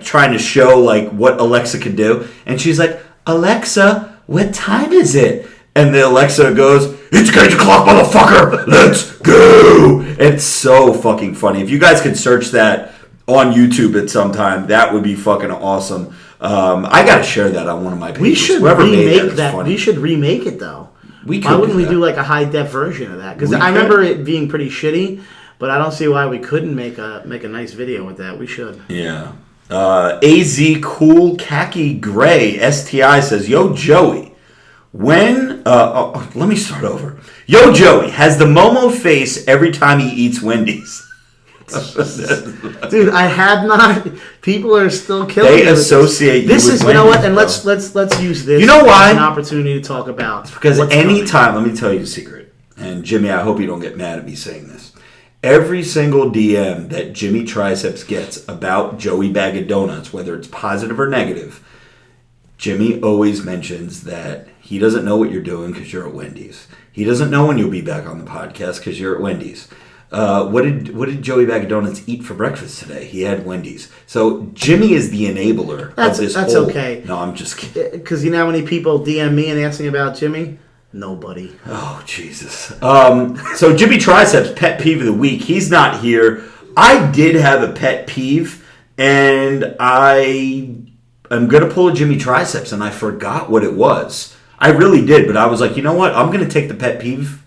trying to show like what Alexa can do, and she's like, Alexa, what time is it? And the Alexa goes, it's Gainz o'clock, motherfucker! Let's go! It's so fucking funny. If you guys could search that on YouTube at some time, that would be fucking awesome. I gotta share that on one of my pages. We should Whoever made remake that. funny. We should remake it though. We could why wouldn't do we that. do like a high def version of that? Because We I could. remember it being pretty shitty, but I don't see why we couldn't make a nice video with that. We should. Yeah. AZ Cool Khaki Gray STI says, Yo, Joey. Let me start over. Yo, Joey, has the Momo face every time he eats Wendy's? Dude, I have not. People are still killing me. They associate you this with is you know what, and Wendy's, let's use this. You know why? As an opportunity to talk about Because what's anytime, let me tell you a secret, and Jimmy, I hope you don't get mad at me saying this. Every single DM that Jimmy Triceps gets about Joey Bag of Donuts, whether it's positive or negative, Jimmy always mentions that he doesn't know what you're doing because you're at Wendy's. He doesn't know when you'll be back on the podcast because you're at Wendy's. What did Joey Bag of Donuts eat for breakfast today? He had Wendy's. So Jimmy is the enabler of this that's whole... okay. No, I'm just kidding. Because you know how many people DM me and asking about Jimmy? Nobody. Oh, Jesus. So Jimmy Triceps, pet peeve of the week. He's not here. I did have a pet peeve, and I'm going to pull a Jimmy Triceps, and I forgot what it was. I really did, but I was like, you know what? I'm going to take the pet peeve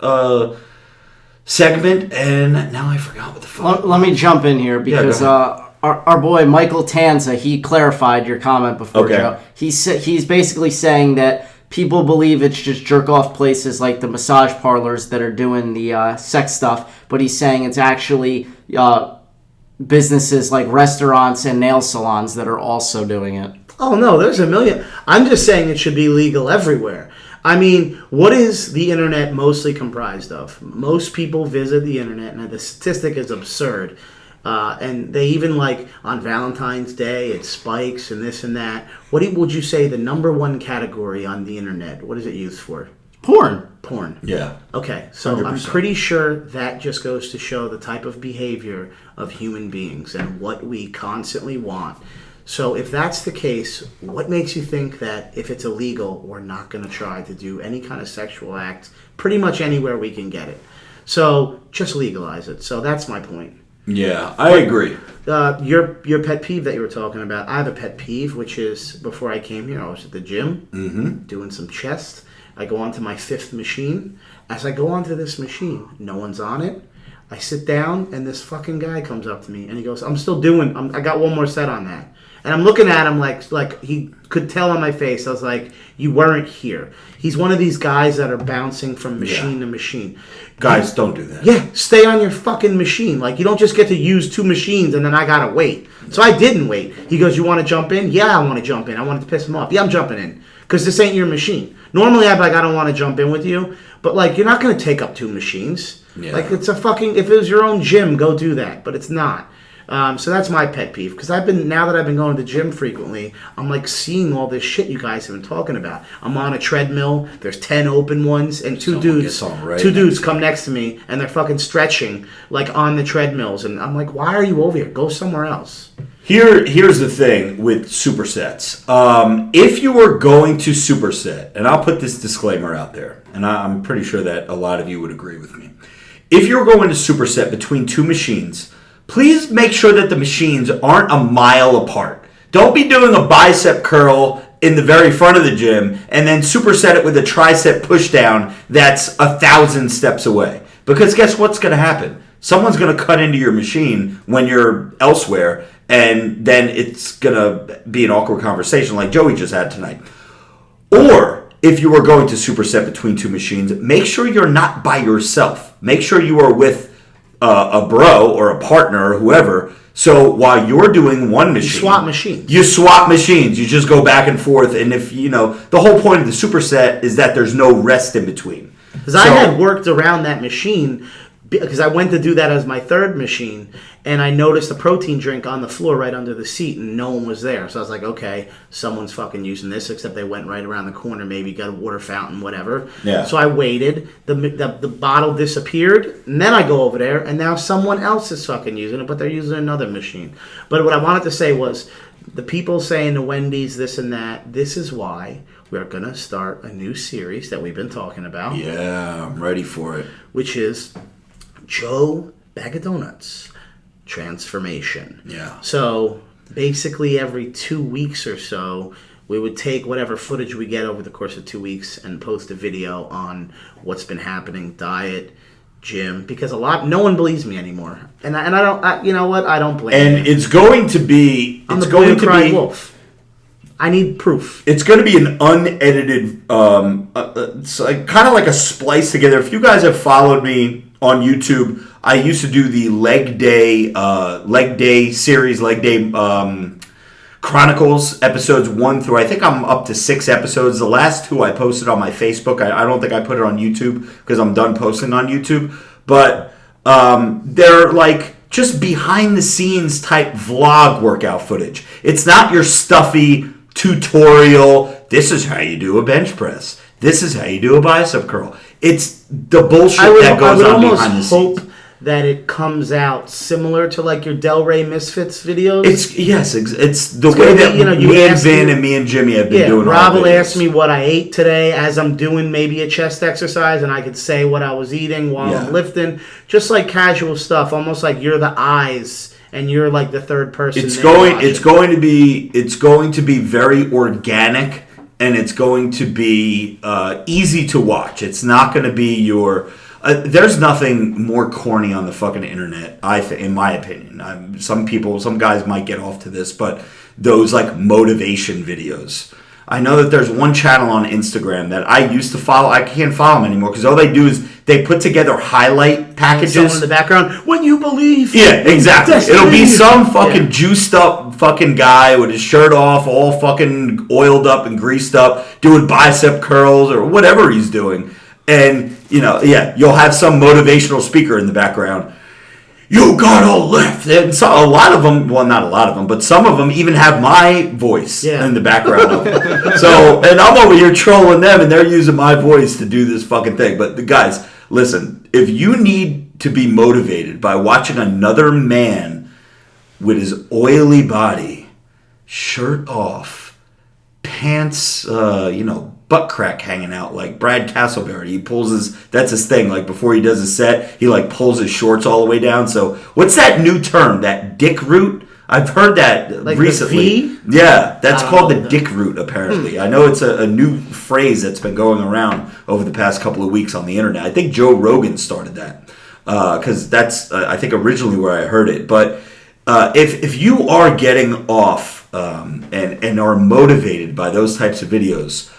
segment, and now I forgot what the fuck. Let me jump in here because go our boy Michael Tanza, he clarified your comment before, Okay. Joe. He's basically saying that people believe it's just jerk-off places like the massage parlors that are doing the sex stuff, but he's saying it's actually businesses like restaurants and nail salons that are also doing it. Oh, no, there's a million. I'm just saying it should be legal everywhere. I mean, what is the internet mostly comprised of? Most people visit the internet, and the statistic is absurd. And they even like on Valentine's Day, it spikes and this and that. What would you say the number one category on the internet? What is it used for? Porn. Yeah. Okay, so 100%. I'm pretty sure that just goes to show the type of behavior of human beings and what we constantly want. So if that's the case, what makes you think that if it's illegal, we're not going to try to do any kind of sexual act pretty much anywhere we can get it? So just legalize it. So that's my point. Yeah, I agree. Your pet peeve that you were talking about, I have a pet peeve, which is before I came here, I was at the gym doing some chest. I go onto my 5th machine. As I go onto this machine, no one's on it. I sit down, and this fucking guy comes up to me, and he goes, I got one more set on that. And I'm looking at him like he could tell on my face. I was like, you weren't here. He's one of these guys that are bouncing from machine to machine. Guys, don't do that. Yeah, stay on your fucking machine. Like, you don't just get to use 2 machines and then I gotta wait. So I didn't wait. He goes, you want to jump in? Yeah, I want to jump in. I wanted to piss him off. Yeah, I'm jumping in. Because this ain't your machine. Normally I'd be like, I don't want to jump in with you. But, like, you're not going to take up 2 machines. Yeah. Like, it's a fucking... If it was your own gym, go do that. But it's not. So that's my pet peeve. Because now that I've been going to the gym frequently, I'm, like, seeing all this shit you guys have been talking about. I'm on a treadmill. There's 10 open ones. And two dudes come next to me. And they're fucking stretching, like, on the treadmills. And I'm like, why are you over here? Go somewhere else. Here's the thing with supersets. If you are going to superset, and I'll put this disclaimer out there, and I'm pretty sure that a lot of you would agree with me. If you're going to superset between 2 machines, please make sure that the machines aren't a mile apart. Don't be doing a bicep curl in the very front of the gym and then superset it with a tricep pushdown that's 1,000 steps away. Because guess what's going to happen? Someone's going to cut into your machine when you're elsewhere, and then it's going to be an awkward conversation like Joey just had tonight. Or, if you are going to superset between 2 machines, make sure you're not by yourself. Make sure you are with a bro or a partner or whoever. So while you're doing one machine... You swap machines. You just go back and forth. And if, the whole point of the superset is that there's no rest in between. Because I had worked around that machine... Because I went to do that as my 3rd machine, and I noticed a protein drink on the floor right under the seat, and no one was there. So I was like, okay, someone's fucking using this, except they went right around the corner, maybe got a water fountain, whatever. Yeah. So I waited. The bottle disappeared, and then I go over there, and now someone else is fucking using it, but they're using another machine. But what I wanted to say was, the people saying to Wendy's this and that, this is why we're going to start a new series that we've been talking about. Yeah, I'm ready for it. Which is... Joe Bag of Donuts transformation. Yeah. So basically every 2 weeks or so, we would take whatever footage we get over the course of 2 weeks and post a video on what's been happening, diet, gym, because no one believes me anymore. And I don't, you know what? I don't blame And you. it's going to be... I'm the boy who cried wolf. I need proof. It's going to be an unedited, it's kind of like a splice together. If you guys have followed me on YouTube, I used to do the leg day series, leg day Chronicles, episodes 1 through, I think I'm up to 6 episodes. The last 2 I posted on my Facebook. I don't think I put it on YouTube because I'm done posting on YouTube. But they're like just behind the scenes type vlog workout footage. It's not your stuffy tutorial. This is how you do a bench press. This is how you do a bicep curl. It's the bullshit that goes on behind the scenes. I would hope that it comes out similar to like your Del Rey Misfits videos. It's the way that me and Vin and me and Jimmy have been doing. Rob will ask me what I ate today as I'm doing maybe a chest exercise, and I could say what I was eating while I'm lifting, just like casual stuff, almost like you're the eyes and you're like the third person. It's going to be very organic. And it's going to be easy to watch. It's not going to be your... there's nothing more corny on the fucking internet, in my opinion. Some guys might get off to this, but those like motivation videos. I know that there's one channel on Instagram that I used to follow. I can't follow them anymore because all they do is they put together highlight packages. Someone in the background, when you believe. Yeah, exactly. It'll be some fucking juiced up fucking guy with his shirt off, all fucking oiled up and greased up, doing bicep curls or whatever he's doing. And, you'll have some motivational speaker in the background. "You gotta lift." And so a lot of them, well, not a lot of them, but some of them even have my voice in the background of them. So, and I'm over here trolling them, and they're using my voice to do this fucking thing. But the guys, listen, if you need to be motivated by watching another man with his oily body, shirt off, pants, butt crack hanging out like Brad Castleberry. He pulls that's his thing. Like before he does his set, he like pulls his shorts all the way down. So what's that new term? That dick root? I've heard that like recently. The V? Yeah, that's called the dick root apparently. I know it's a new phrase that's been going around over the past couple of weeks on the internet. I think Joe Rogan started that because that's I think originally where I heard it. But if you are getting off and are motivated by those types of videos,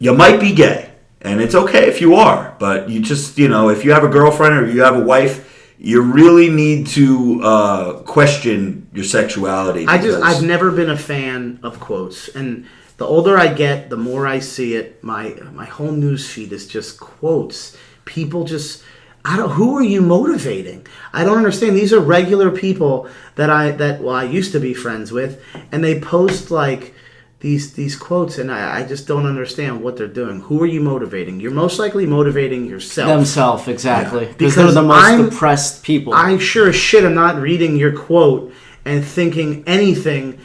you might be gay, and it's okay if you are, but you just, if you have a girlfriend or you have a wife, you really need to question your sexuality. I've never been a fan of quotes, and the older I get, the more I see it. My whole news feed is just quotes. People just, who are you motivating? I don't understand. These are regular people that I used to be friends with, and they post like these quotes, and I just don't understand what they're doing. Who are you motivating? You're most likely motivating yourself. Themselves, exactly. Yeah. Because they're the most depressed people. I sure as shit am not reading your quote and thinking anything.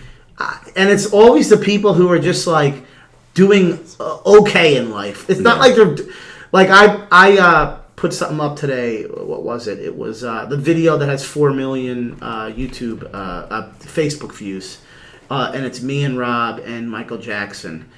And it's always the people who are just like doing okay in life. It's not like they're like I put something up today. What was it? It was the video that has 4 million YouTube Facebook views. And it's me and Rob and Michael Jackson.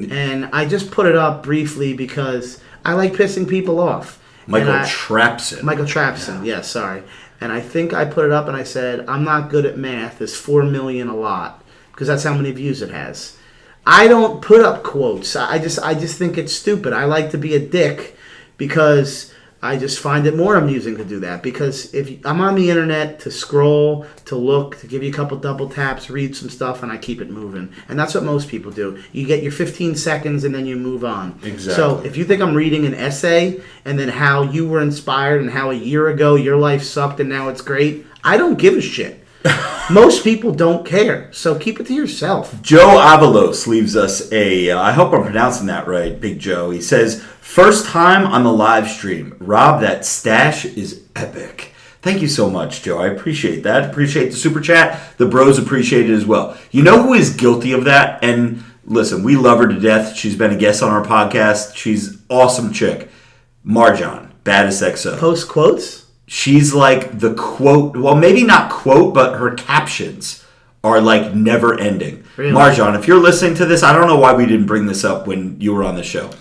And I just put it up briefly because I like pissing people off. Michael Trapson. Yeah, sorry. And I think I put it up and I said, I'm not good at math. Is 4 million a lot? Because that's how many views it has. I don't put up quotes. I just think it's stupid. I like to be a dick because I just find it more amusing to do that, because if I'm on the internet to scroll, to look, to give you a couple double taps, read some stuff, and I keep it moving. And that's what most people do. You get your 15 seconds and then you move on. Exactly. So if you think I'm reading an essay and then how you were inspired and how a year ago your life sucked and now it's great, I don't give a shit. Most people don't care, so keep it to yourself. Joe Avalos leaves us I hope I'm pronouncing that right, Big Joe. He says, first time on the live stream. Rob, that stash is epic. Thank you so much, Joe. I appreciate that. Appreciate the super chat. The bros appreciate it as well. You know who is guilty of that? And listen, we love her to death. She's been a guest on our podcast. She's awesome chick. Marjan, baddest XO. Post quotes? She's like the quote, well, maybe not quote, but her captions are like never ending. Really? Marjan, if you're listening to this, I don't know why we didn't bring this up when you were on the show.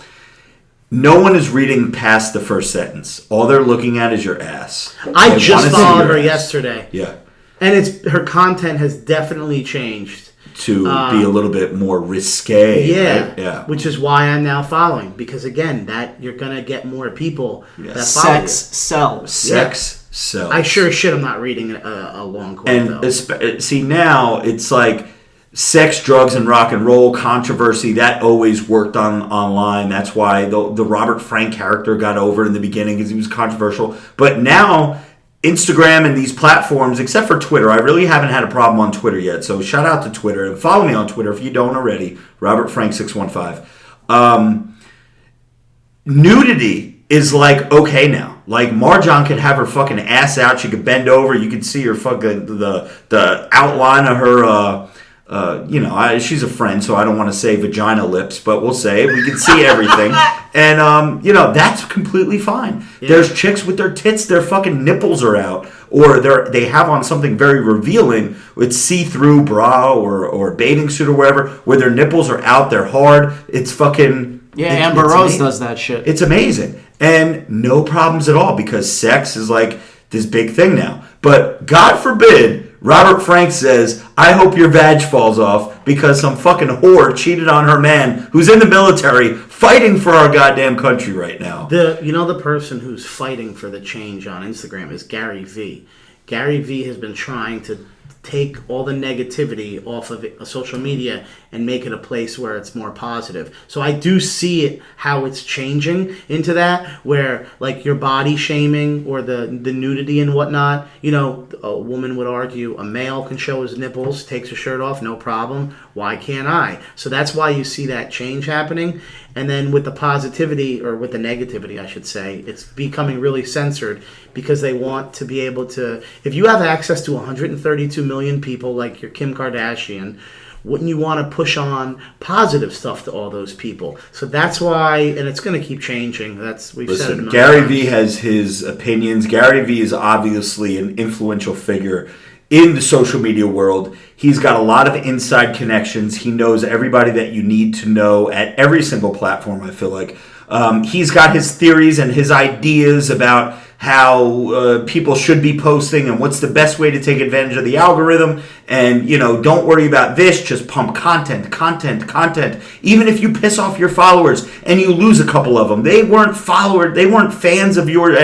No one is reading past the first sentence. All they're looking at is your ass. I just followed her yesterday. Yeah. And her content has definitely changed. To be a little bit more risque. Yeah. Right? Yeah. Which is why I'm now following. Because again, that you're going to get more people that follow you. Sex sells. Sex sells. I sure as shit I'm not reading a long quote, and see, now it's like sex, drugs, and rock and roll controversy. That always worked online. That's why the Robert Frank character got over in the beginning, because he was controversial. But now Instagram and these platforms, except for Twitter, I really haven't had a problem on Twitter yet. So shout out to Twitter, and follow me on Twitter if you don't already. Robert Frank 615. Nudity is like okay now. Like Marjan could have her fucking ass out. She could bend over. You could see her fucking the outline of her. She's a friend, so I don't want to say vagina lips, but we'll say we can see everything. And, that's completely fine. Yeah. There's chicks with their tits, their fucking nipples are out, or they have on something very revealing with see-through bra or bathing suit or whatever, where their nipples are out, they're hard. It's fucking... Yeah, Amber Rose does that shit. It's amazing. And no problems at all, because sex is like this big thing now. But God forbid... Robert Frank says, I hope your vag falls off because some fucking whore cheated on her man who's in the military fighting for our goddamn country right now. The person who's fighting for the change on Instagram is Gary V. Gary V has been trying to take all the negativity off of social media and make it a place where it's more positive. So I do see it, how it's changing into that, where like your body shaming or the nudity and whatnot, you know, a woman would argue a male can show his nipples, takes his shirt off, no problem. Why can't I? So that's why you see that change happening. And then with the positivity, or with the negativity, I should say, it's becoming really censored because they want to be able to, if you have access to 132 million people like your Kim Kardashian, wouldn't you want to push on positive stuff to all those people? So that's why, and it's going to keep changing. We've said it. Gary Vee has his opinions. Gary Vee is obviously an influential figure in the social media world. He's got a lot of inside connections. He knows everybody that you need to know at every single platform, I feel like. He's got his theories and his ideas about how people should be posting and what's the best way to take advantage of the algorithm. And, you know, don't worry about this. Just pump content. Even if you piss off your followers and you lose a couple of them, they weren't fans of yours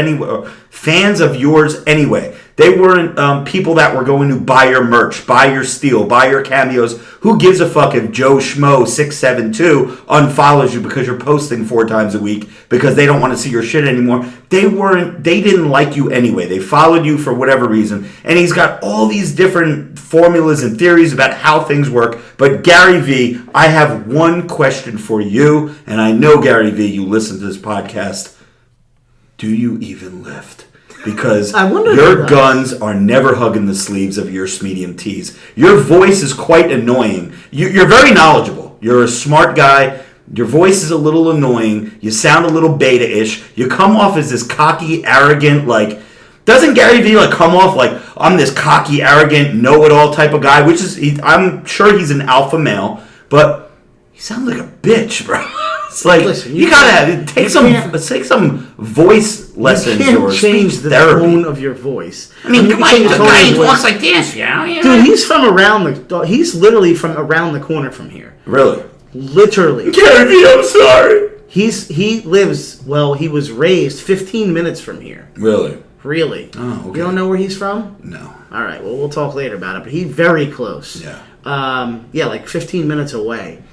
anyway. They weren't people that were going to buy your merch, buy your steel, buy your cameos. Who gives a fuck if Joe Schmo 672 unfollows you because you're posting 4 times a week because they don't want to see your shit anymore? They didn't like you anyway. They followed you for whatever reason. And he's got all these different formulas and theories about how things work. But Gary Vee, I have one question for you. And I know, Gary Vee, you listen to this podcast. Do you even lift? Because your guns are never hugging the sleeves of your medium tees. Your voice is quite annoying. You're very knowledgeable. You're a smart guy. Your voice is a little annoying. You sound a little beta-ish. You come off as this cocky, arrogant, like... Doesn't Gary Vee come off like, I'm this cocky, arrogant, know-it-all type of guy? Which is, I'm sure he's an alpha male, but he sounds like a bitch, bro. It's like, listen, you gotta take some voice lessons you can't or change the therapy. Tone of your voice. I mean, come on, the guy talks like this, yeah. Dude, he's literally from around the corner from here. Really? Literally. Gary Vee, I'm sorry. He was raised 15 minutes from here. Really? Oh, okay. You don't know where he's from? No. All right, well, we'll talk later about it, but he's very close. Yeah. Like 15 minutes away.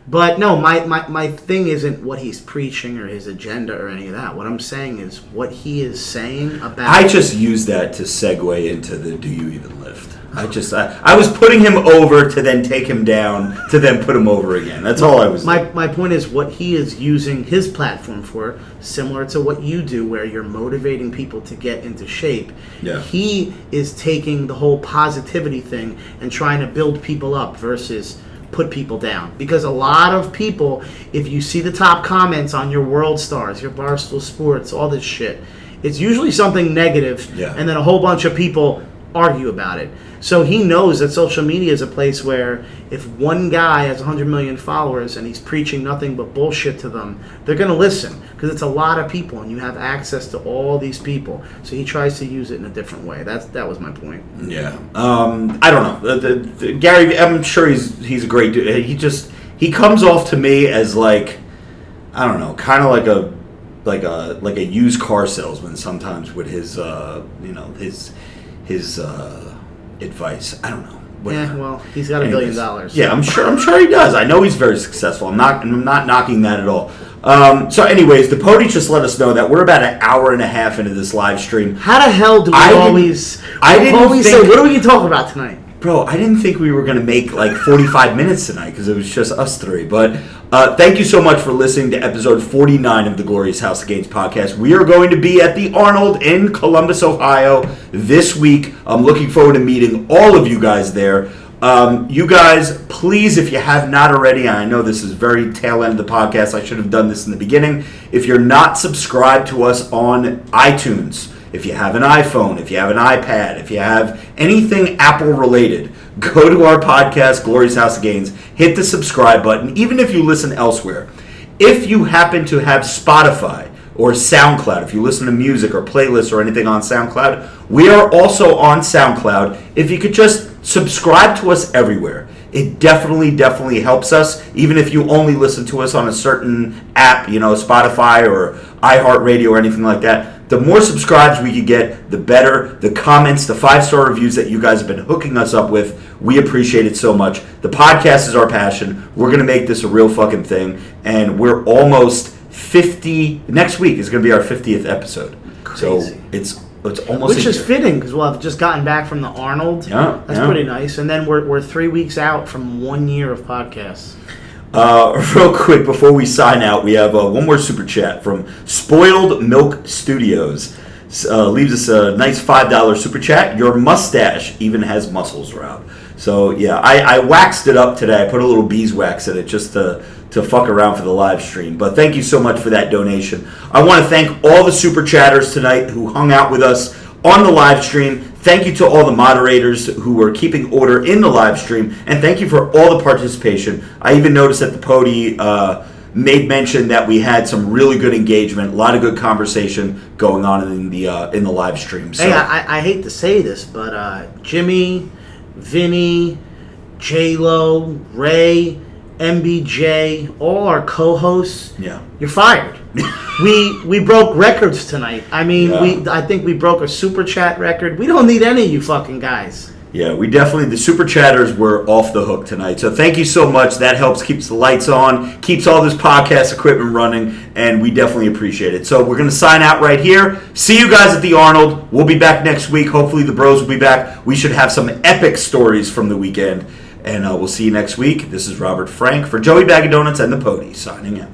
But no, my thing isn't what he's preaching or his agenda or any of that. What I'm saying is what he is saying about... I just use that to segue into the do you even lift? I was putting him over to then take him down to then put him over again. That's all I was doing. My point is what he is using his platform for, similar to what you do where you're motivating people to get into shape. Yeah. He is taking the whole positivity thing and trying to build people up versus... put people down. Because a lot of people, if you see the top comments on your World Stars, your Barstool Sports, all this shit, it's usually something negative, and then a whole bunch of people argue about it. So he knows that social media is a place where if one guy has 100 million followers and he's preaching nothing but bullshit to them, they're going to listen because it's a lot of people and you have access to all these people. So he tries to use it in a different way. That was my point. Yeah. I don't know. Gary, I'm sure he's a great dude. He comes off to me as like, I don't know, kind of like a used car salesman sometimes with his advice. I don't know. Whatever. Yeah, well, he's got $1 billion. Yeah, I'm sure he does. I know he's very successful. I'm not knocking that at all. So anyways, the Pody just let us know that we're about an hour and a half into this live stream. How the hell do we always say, what are we going to talk about tonight? Bro, I didn't think we were going to make like 45 minutes tonight because it was just us three. But thank you so much for listening to episode 49 of the Glorious House of Gainz podcast. We are going to be at the Arnold in Columbus, Ohio this week. I'm looking forward to meeting all of you guys there. You guys, please, if you have not already, I know this is very tail end of the podcast. I should have done this in the beginning. If you're not subscribed to us on iTunes, if you have an iPhone, if you have an iPad, if you have anything Apple related, go to our podcast, Glorious House of Gainz, hit the subscribe button, even if you listen elsewhere. If you happen to have Spotify or SoundCloud, if you listen to music or playlists or anything on SoundCloud, we are also on SoundCloud. If you could just subscribe to us everywhere. It definitely helps us, even if you only listen to us on a certain app, Spotify or iHeartRadio or anything like that. The more subscribes we could get, the better. The comments, the 5-star reviews that you guys have been hooking us up with, we appreciate it so much. The podcast is our passion. We're going to make this a real fucking thing. And we're almost 50. Next week is going to be our 50th episode. Crazy. So it's almost Which is fitting because we'll have just gotten back from the Arnold. Yeah, That's pretty nice. And then we're 3 weeks out from 1 year of podcasts. Real quick before we sign out, we have one more super chat from Spoiled Milk Studios. Leaves us a nice $5 super chat. Your mustache even has muscles, Rob. So yeah, I waxed it up today. I put a little beeswax in it just to fuck around for the live stream. But thank you so much for that donation. I want to thank all the super chatters tonight who hung out with us on the live stream. Thank you to all the moderators who were keeping order in the live stream, and thank you for all the participation. I even noticed that the Pody made mention that we had some really good engagement, a lot of good conversation going on in the live stream. So. Hey, I hate to say this, but Jimmy, Vinny, J-Lo, Ray, MBJ, all our co-hosts, yeah, you're fired. we broke records tonight. I mean, Yeah. I think we broke a super chat record. We don't need any of you fucking guys. Yeah, the super chatters were off the hook tonight. So thank you so much. That helps, keeps the lights on, keeps all this podcast equipment running, and we definitely appreciate it. So we're going to sign out right here. See you guys at the Arnold. We'll be back next week. Hopefully the bros will be back. We should have some epic stories from the weekend. And we'll see you next week. This is Robert Frank for Joey Bag of Donuts and the Pody signing out.